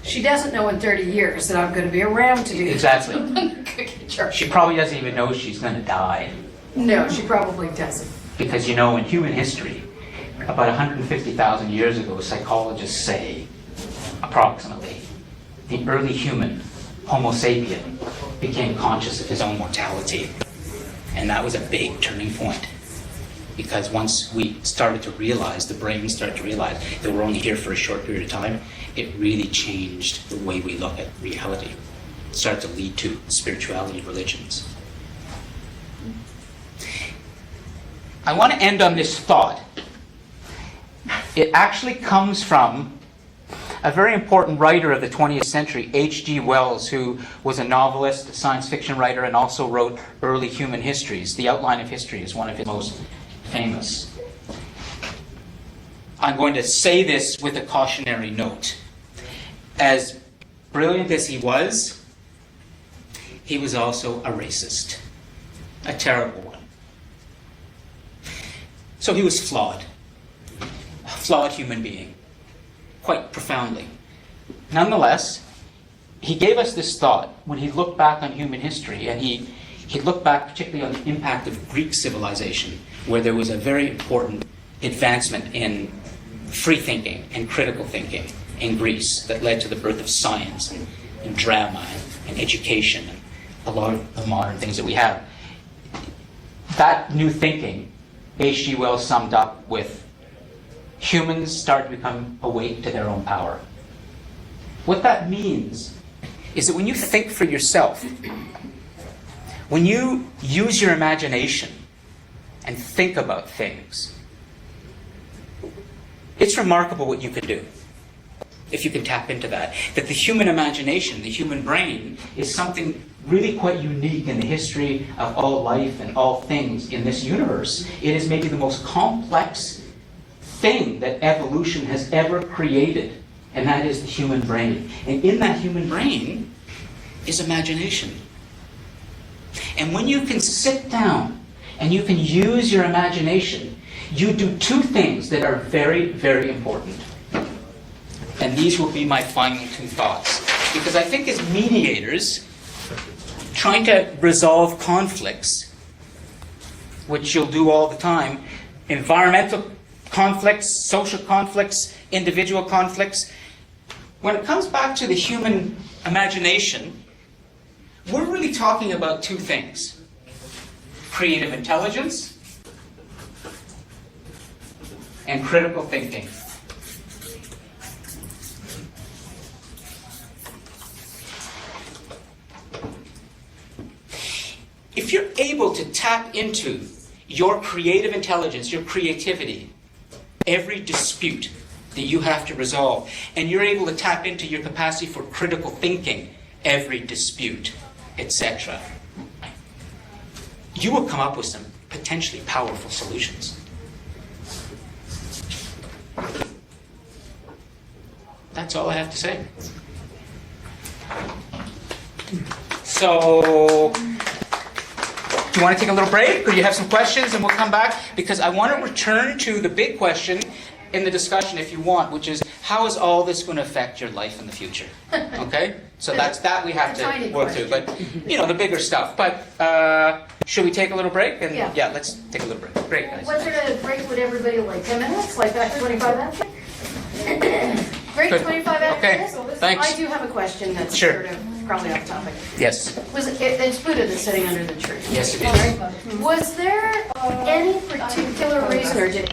she doesn't know in 30 years that I'm going to be around to do Exactly. the cookie jar. She probably doesn't even know she's going to die. No, she probably doesn't. Because, in human history, about 150,000 years ago, psychologists say, approximately, the early human, Homo sapien, became conscious of his own mortality. And that was a big turning point. Because once we started to realize, the brain started to realize that we're only here for a short period of time, it really changed the way we look at reality. It started to lead to spirituality, religions. I want to end on this thought. It actually comes from a very important writer of the 20th century, H.G. Wells, who was a novelist, a science fiction writer, and also wrote early human histories. The Outline of History is one of his most famous. I'm going to say this with a cautionary note. As brilliant as he was also a racist, a terrible one. So he was flawed, a flawed human being, quite profoundly. Nonetheless, he gave us this thought when he looked back on human history, and he looked back particularly on the impact of Greek civilization, where there was a very important advancement in free thinking and critical thinking in Greece that led to the birth of science and drama and education and a lot of the modern things that we have. That new thinking, H.G. Wells summed up with, humans start to become awake to their own power. What that means is that when you think for yourself, when you use your imagination and think about things, it's remarkable what you can do if you can tap into that. That the human imagination, the human brain, is something really quite unique in the history of all life and all things in this universe. It is maybe the most complex thing that evolution has ever created, and that is the human brain. And in that human brain is imagination. And when you can sit down and you can use your imagination, you do two things that are very, very important. And these will be my final two thoughts. Because I think as mediators, trying to resolve conflicts, which you'll do all the time, environmental conflicts, social conflicts, individual conflicts, when it comes back to the human imagination, we're really talking about two things: creative intelligence and critical thinking. If you're able to tap into your creative intelligence, your creativity, every dispute that you have to resolve. And you're able to tap into your capacity for critical thinking, every dispute, etc. You will come up with some potentially powerful solutions. That's all I have to say. So, do you want to take a little break, or do you have some questions, and we'll come back? Because I want to return to the big question in the discussion, if you want, which is, how is all this going to affect your life in the future? Okay? So that's that we have The tiny to work through. But, the bigger stuff. But should we take a little break? And Yeah. let's take a little break. Great, guys. What sort of break would everybody like, 10 minutes, like that 25 after? Break Good. 25 after Okay, this? thanks. I do have a question that's Sure. sort of probably off topic. Yes. It's Buddha that's sitting under the tree. Yes, it is. Right? Was there any particular reason, or did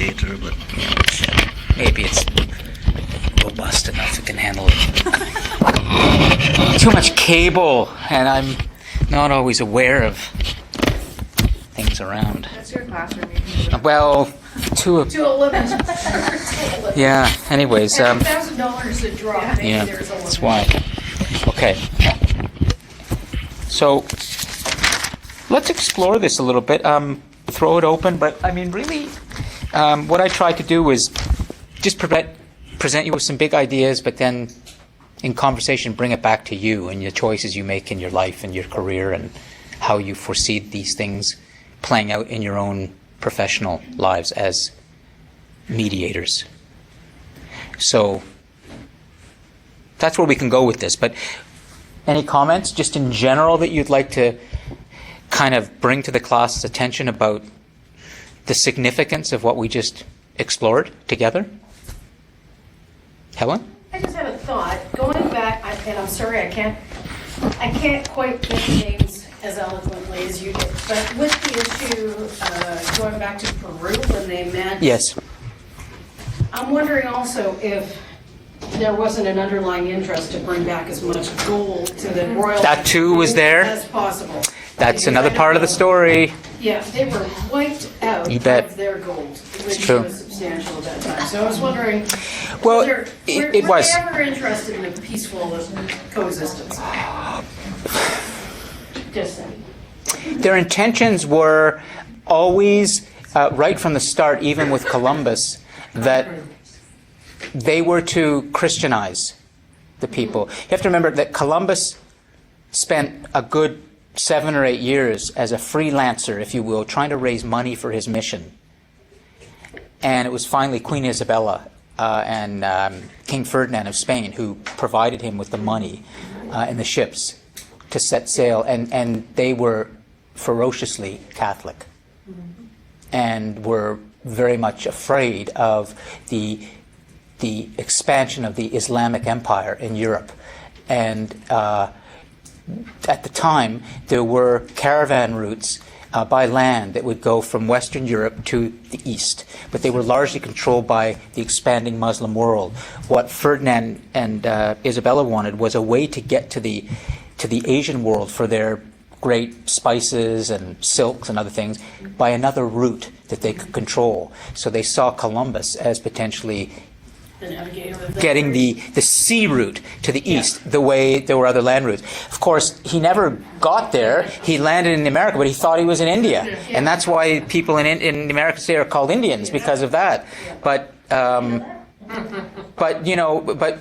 later, but Maybe it's robust enough it can handle it. Too much cable, and I'm not always aware of things around. That's your classroom. You can do it. Well, To a limit. yeah. Anyways, $1,000 a drop, maybe yeah, there's a limit. that's why. Okay. So let's explore this a little bit. Throw it open, but I mean, really, what I tried to do was just present you with some big ideas, but then in conversation bring it back to you and the choices you make in your life and your career and how you foresee these things playing out in your own professional lives as mediators. So that's where we can go with this. But any comments just in general that you'd like to kind of bring to the class's attention about the significance of what we just explored together? Helen? I just have a thought, going back, and I'm sorry, I can't quite get the names as eloquently as you did, but with the issue, going back to Peru when they met. Yes. I'm wondering also if there wasn't an underlying interest to bring back as much gold to the royal. That too was there? As possible. That's Because another I part of the know- story. Yeah, they were wiped out You bet. of their gold, which true. was substantial at that time. So I was wondering, Well, were it was. they ever interested in a peaceful coexistence? Just saying. Their intentions were always, right from the start, even with Columbus, that they were to Christianize the people. You have to remember that Columbus spent a good 7 or 8 years as a freelancer, if you will, trying to raise money for his mission. And it was finally Queen Isabella and King Ferdinand of Spain who provided him with the money and the ships to set sail. And they were ferociously Catholic and were very much afraid of the expansion of the Islamic Empire in Europe. And at the time, there were caravan routes by land that would go from Western Europe to the East, but they were largely controlled by the expanding Muslim world. What Ferdinand and Isabella wanted was a way to get to the Asian world for their great spices and silks and other things by another route that they could control. So they saw Columbus as potentially The navigator of the getting the sea route to the east, the way there were other land routes. Of course, he never got there. He landed in America, but he thought he was in India. And that's why people in America today are called Indians, because of that. But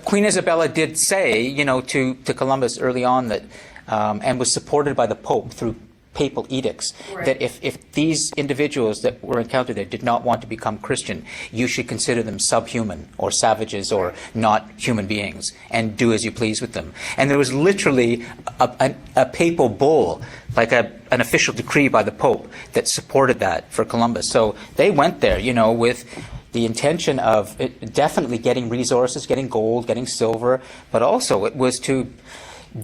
Queen Isabella did say, to Columbus early on that, and was supported by the Pope through papal edicts, that if these individuals that were encountered there did not want to become Christian, you should consider them subhuman or savages or not human beings and do as you please with them. And there was literally a papal bull, like an official decree by the Pope that supported that for Columbus. So they went there, with the intention of definitely getting resources, getting gold, getting silver, but also it was to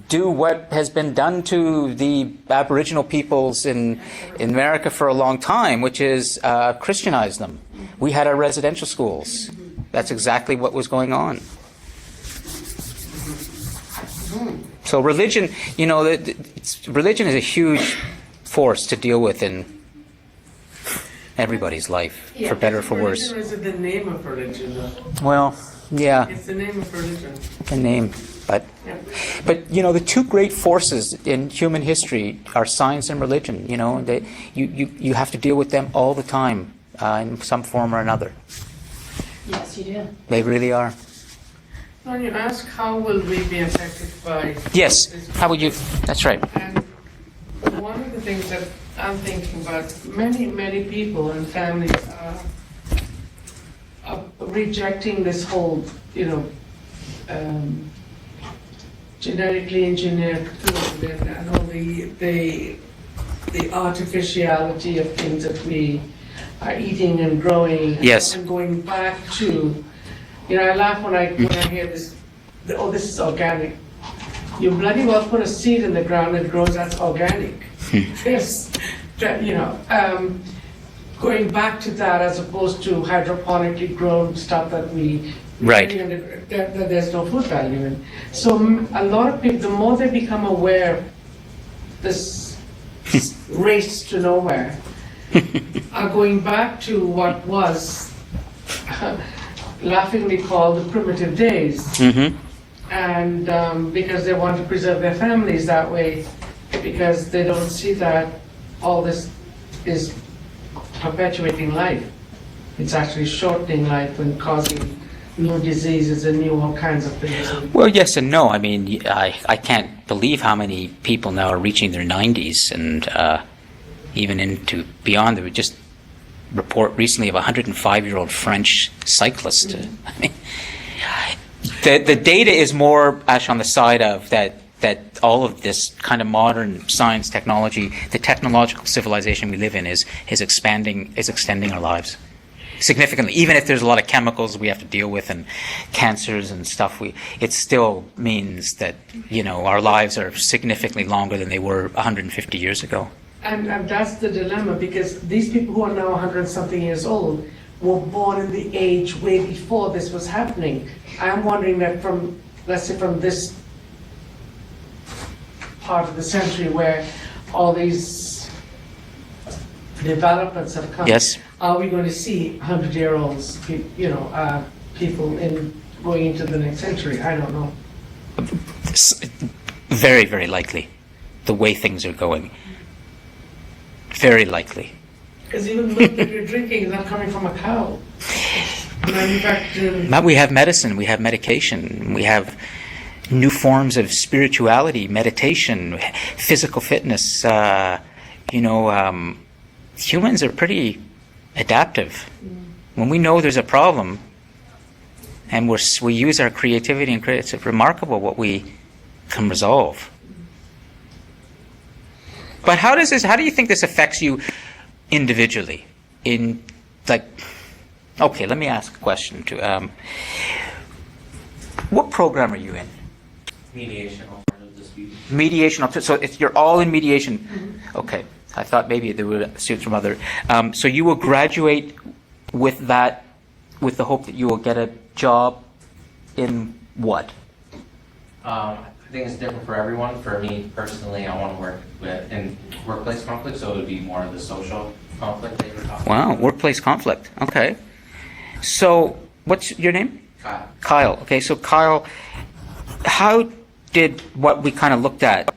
do what has been done to the Aboriginal peoples in America for a long time, which is Christianize them. We had our residential schools. That's exactly what was going on. So religion, religion is a huge force to deal with in everybody's life, for better or for worse. Religion is the name of religion, though. Well, yeah, It's the name of religion. the name, but Yeah. the two great forces in human history are science and religion. You have to deal with them all the time in some form or another. Yes, you do. They really are. When you ask how will we be affected by Yes. this, How would you? That's right. and one of the things that I'm thinking about, many people and families are rejecting this whole, genetically engineered food and all the artificiality of things that we are eating and growing. Yes. And going back to, I laugh when I hear this, this is organic. You bloody well put a seed in the ground that grows, that's organic. Yes, going back to that as opposed to hydroponically grown stuff that we Right. that there's no food value in. So a lot of people, the more they become aware of this race to nowhere, are going back to what was laughingly called the primitive days. Mm-hmm. And because they want to preserve their families that way, because they don't see that all this is perpetuating life. It's actually shortening life and causing new diseases and new all kinds of things. Well, yes and no. I mean, I can't believe how many people now are reaching their 90s and even into beyond. There was just report recently of a 105-year-old French cyclist. I mean, the data is more actually on the side of that all of this kind of modern science, technology, the technological civilization we live in is extending our lives significantly. Even if there's a lot of chemicals we have to deal with and cancers and stuff, it still means that, you know, our lives are significantly longer than they were 150 years ago. And that's the dilemma, because these people who are now 100-something years old were born in the age way before this was happening. I'm wondering that from, let's say, from this part of the century where all these developments have come, Yes. are we going to see 100-year-olds, people going into the next century? I don't know. Very, very likely, the way things are going. Very likely. Because even the milk that you're drinking is not coming from a cow. Manufactured. But we have medicine, we have medication, we have new forms of spirituality, meditation, physical fitness. Humans are pretty adaptive. When we know there's a problem, and we use our creativity and it's remarkable what we can resolve. But how do you think this affects you individually? Okay, let me ask a question too. What program are you in? Mediation alternative dispute. Mediation. So if you're all in mediation, okay. I thought maybe there were students from other. So you will graduate with that, with the hope that you will get a job in what? I think it's different for everyone. For me personally, I want to work in workplace conflict, so it would be more of the social conflict that you were talking Wow, about. workplace conflict. Okay. So what's your name? Kyle. Kyle. Okay, so Kyle, how did what we kind of looked at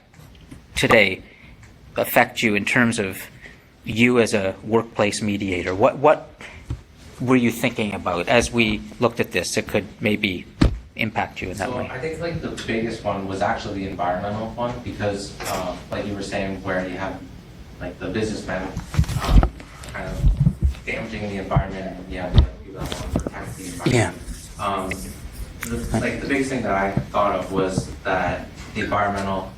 today affect you in terms of you as a workplace mediator? What were you thinking about as we looked at this that could maybe impact you in that So way? I think like the biggest one was actually the environmental one because like you were saying where you have like the businessmen kind of damaging the environment and you have like, people that want to protect the environment. The biggest thing that I thought of was that the environmental,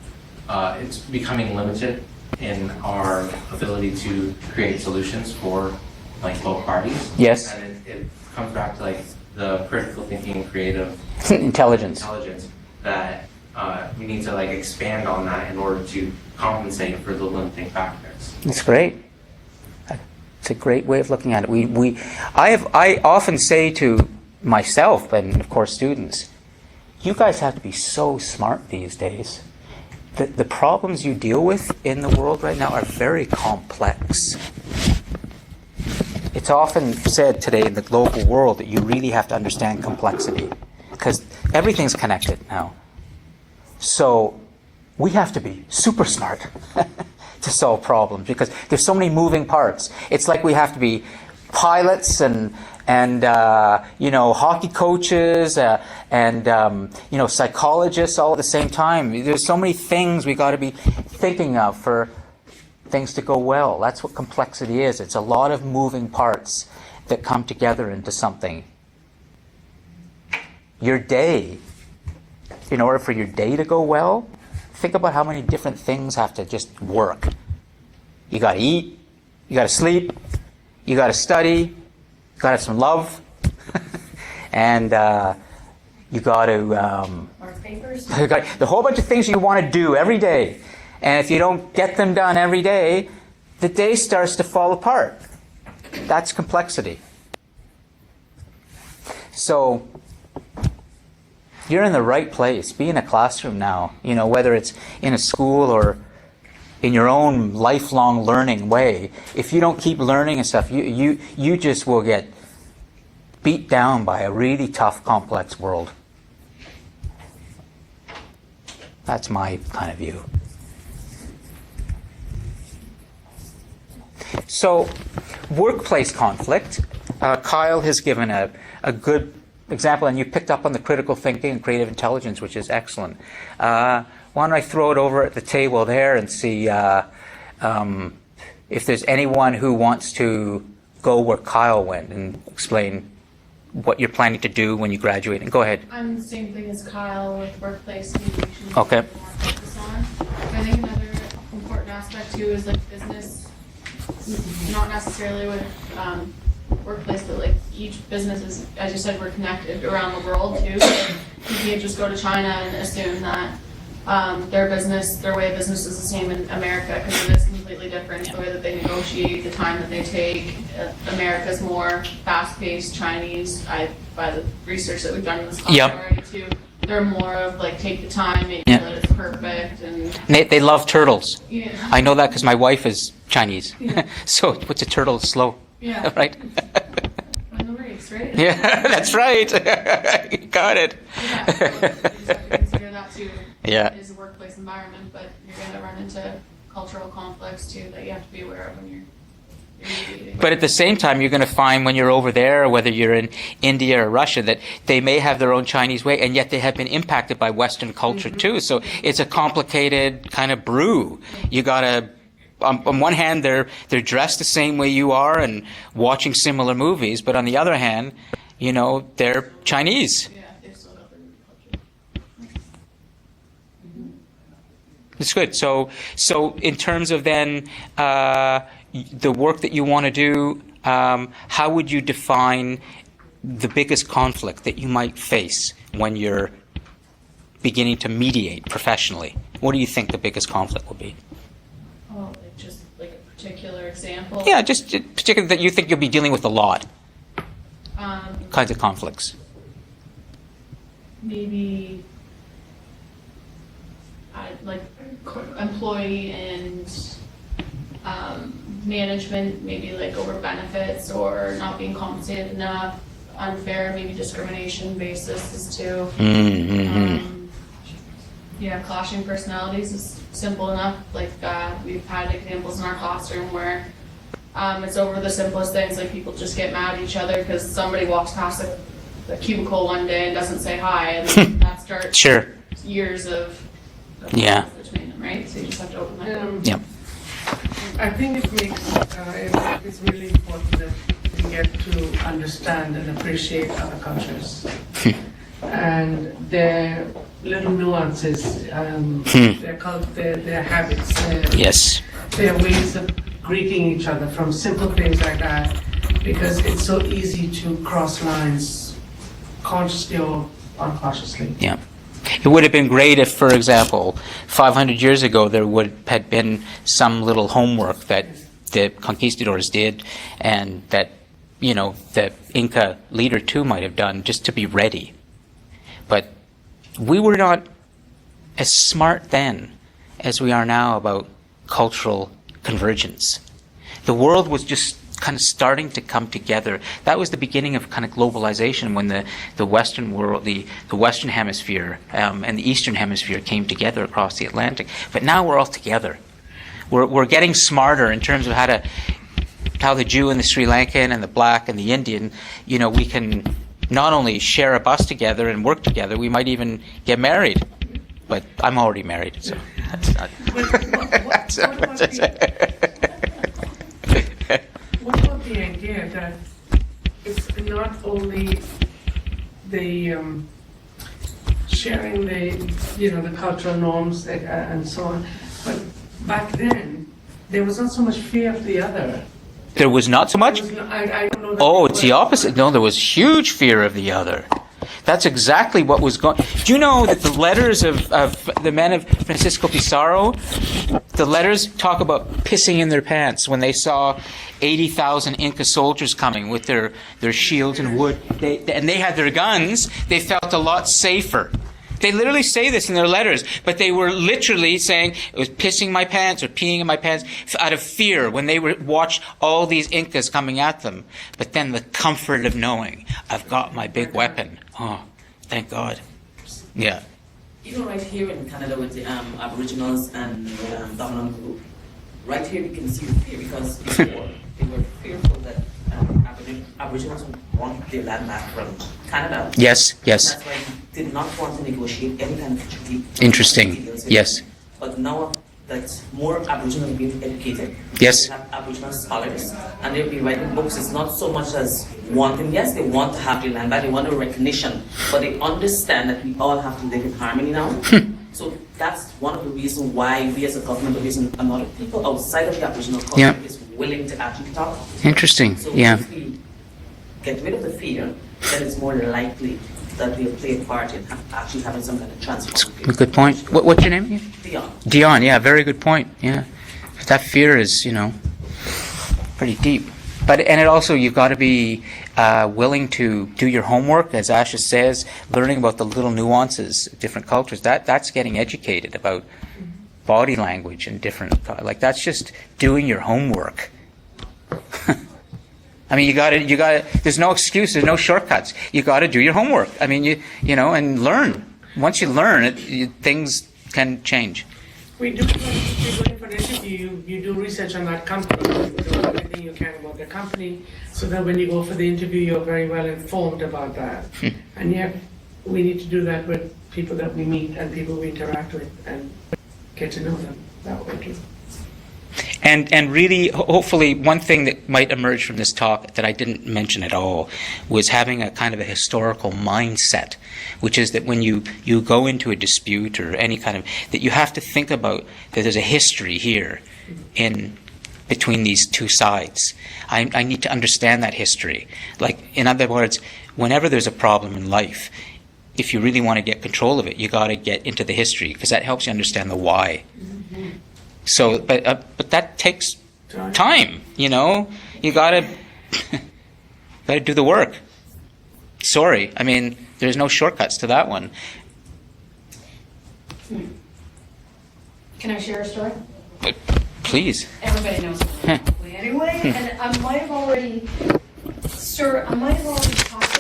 it's becoming limited in our ability to create solutions for like both parties. Yes. And it comes back to like the critical thinking, creative Intelligence. that we need to like expand on that in order to compensate for the limiting factors. That's great. It's a great way of looking at it. I often say to myself and of course students, you guys have to be so smart these days. The problems you deal with in the world right now are very complex. It's often said today in the global world that you really have to understand complexity because everything's connected now. So we have to be super smart to solve problems because there's so many moving parts. It's like we have to be pilots and hockey coaches and psychologists all at the same time. There's so many things we got to be thinking of for things to go well. That's what complexity is. It's a lot of moving parts that come together into something. Your day, in order for your day to go well, think about how many different things have to just work. You got to eat, you got to sleep, you got to study, you got to have some love, and you got to Mark papers? the whole bunch of things you want to do every day. And if you don't get them done every day, the day starts to fall apart. That's complexity. So you're in the right place. Be in a classroom now, whether it's in a school or in your own lifelong learning way. If you don't keep learning and stuff, you just will get beat down by a really tough, complex world. That's my kind of view. So, workplace conflict. Kyle has given a good example, and you picked up on the critical thinking and creative intelligence, which is excellent. Why don't I throw it over at the table there and see if there's anyone who wants to go where Kyle went and explain what you're planning to do when you graduate. And go ahead. I'm the same thing as Kyle with workplace communication. Okay. More focus on. I think another important aspect too is like business, not necessarily with workplace, but like each business is, as you said, we're connected around the world too. So you can't just go to China and assume that their way of business is the same in America, because it is completely different. The way that they negotiate, the time that they take. America's more fast-paced. Chinese, by the research that we've done in this class already too, they're more of like take the time, make sure that it's perfect, and They love turtles. yeah. I know that because my wife is Chinese. Yeah. So what's a turtle? It's slow. Yeah. Right? On the race, right? Yeah, that's right. You got it. Yeah, so you just have to consider that too. Yeah. It is a workplace environment, but you're going to run into cultural conflicts too that you have to be aware of when you're mediating. But at the same time, you're going to find when you're over there, whether you're in India or Russia, that they may have their own Chinese way, and yet they have been impacted by Western culture too. So it's a complicated kind of brew. You got to, on one hand, they're dressed the same way you are and watching similar movies, but on the other hand, they're Chinese. Yeah, they've still got their culture. It's good. So in terms of then the work that you want to do, how would you define the biggest conflict that you might face when you're beginning to mediate professionally? What do you think the biggest conflict will be? Oh, like just like a particular example. Yeah, just particularly that you think you'll be dealing with a lot, Um, kinds of conflicts. maybe like employee and management, maybe like over benefits or not being compensated enough, unfair, maybe discrimination basis too. Yeah, clashing personalities is simple enough. Like we've had examples in our classroom where it's over the simplest things, like people just get mad at each other because somebody walks past the cubicle one day and doesn't say hi, and that starts Sure. years of Yeah. between them, right? So you just have to open that door. Yep. I think it makes it's really important that we get to understand and appreciate other cultures and their little nuances, their habits, Yes. their ways of greeting each other, from simple things like that, because it's so easy to cross lines, consciously or unconsciously. Yeah. It would have been great if, for example, 500 years ago there had been some little homework that the conquistadors did and that, the Inca leader too might have done just to be ready. But we were not as smart then as we are now about cultural convergence. The world was just kind of starting to come together. That was the beginning of kind of globalization, when the Western world, the Western Hemisphere and the Eastern Hemisphere came together across the Atlantic. But now we're all together. We're getting smarter in terms of how the Jew and the Sri Lankan and the Black and the Indian, we can not only share a bus together and work together, we might even get married. But I'm already married, so that's not... What about the idea that it's not only the sharing the cultural norms and so on, but back then there was not so much fear of the other. There was not so much? I don't know that Oh, there it's the was. opposite. No, there was huge fear of the other. That's exactly what was going. Do you know that the letters of the men of Francisco Pizarro, the letters talk about pissing in their pants when they saw 80,000 Inca soldiers coming with their shields and wood, and they had their guns. They felt a lot safer. They literally say this in their letters, but they were literally saying it was pissing my pants or peeing in my pants out of fear when they watched all these Incas coming at them. But then the comfort of knowing I've got my big weapon. Oh, thank God. Yeah. Even right here in Canada with the Aboriginals and dominant group, right here you can see the fear because before they were fearful that Aboriginals would want their land back from Canada. Yes, yes. And that's why they did not want to negotiate any kind of treaty. Interesting. Yes. But now that more Aboriginals are being educated, Yes. we have Aboriginal scholars, and they'll be writing books. It's not so much as wanting, yes, they want to have their land back, they want a recognition, but they understand that we all have to live in harmony now. So that's one of the reasons why we as a government, the reason a lot of people outside of the Aboriginal culture Yeah. is willing to actually talk. Interesting. So Yeah. if we get rid of the fear, then it's more likely that we'll play a part in actually having some kind of transformation. Good point. What's your name again? Beyond. Dion. Yeah, very good point. Yeah. That fear is, pretty deep. And it also, you've got to be willing to do your homework, as Asha says, learning about the little nuances of different cultures. That's getting educated about body language and different, that's just doing your homework. I mean, you got to, there's no excuse, there's no shortcuts. You got to do your homework. I mean, and learn. Once you learn, things can change. We do, if you're going for an interview, you do research on that company, you do everything you can about the company, so that when you go for the interview, you're very well informed about that. And yet, we need to do that with people that we meet and people we interact with and get to know them that way too. And really, hopefully, one thing that might emerge from this talk that I didn't mention at all was having a kind of a historical mindset, which is that when you go into a dispute or any kind of, that you have to think about that there's a history here in between these two sides. I need to understand that history. Like, in other words, whenever there's a problem in life, if you really want to get control of it, you got to get into the history, because that helps you understand the why. So, but that takes time, You gotta do the work. Sorry, I mean, there's no shortcuts to that one. Can I share a story? But please. Everybody knows it anyway, and I might have already talked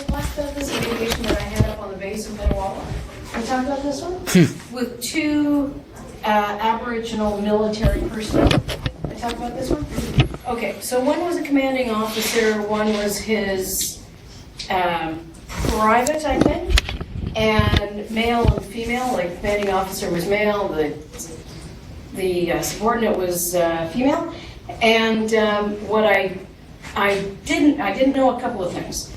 about this aviation that I had up on the base in Minnewawa. Can we talk about this one? With two Aboriginal military personnel. I talk about this one? Okay, so one was a commanding officer, one was his private, I think, and male and female, like commanding officer was male, the subordinate was female, and what I didn't know a couple of things.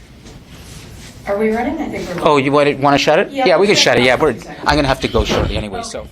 Are we running? I think we're running. Oh, you want to shut it? Yeah, we can we'll shut it. Yeah, shut it. I'm going to have to go shortly anyway, so.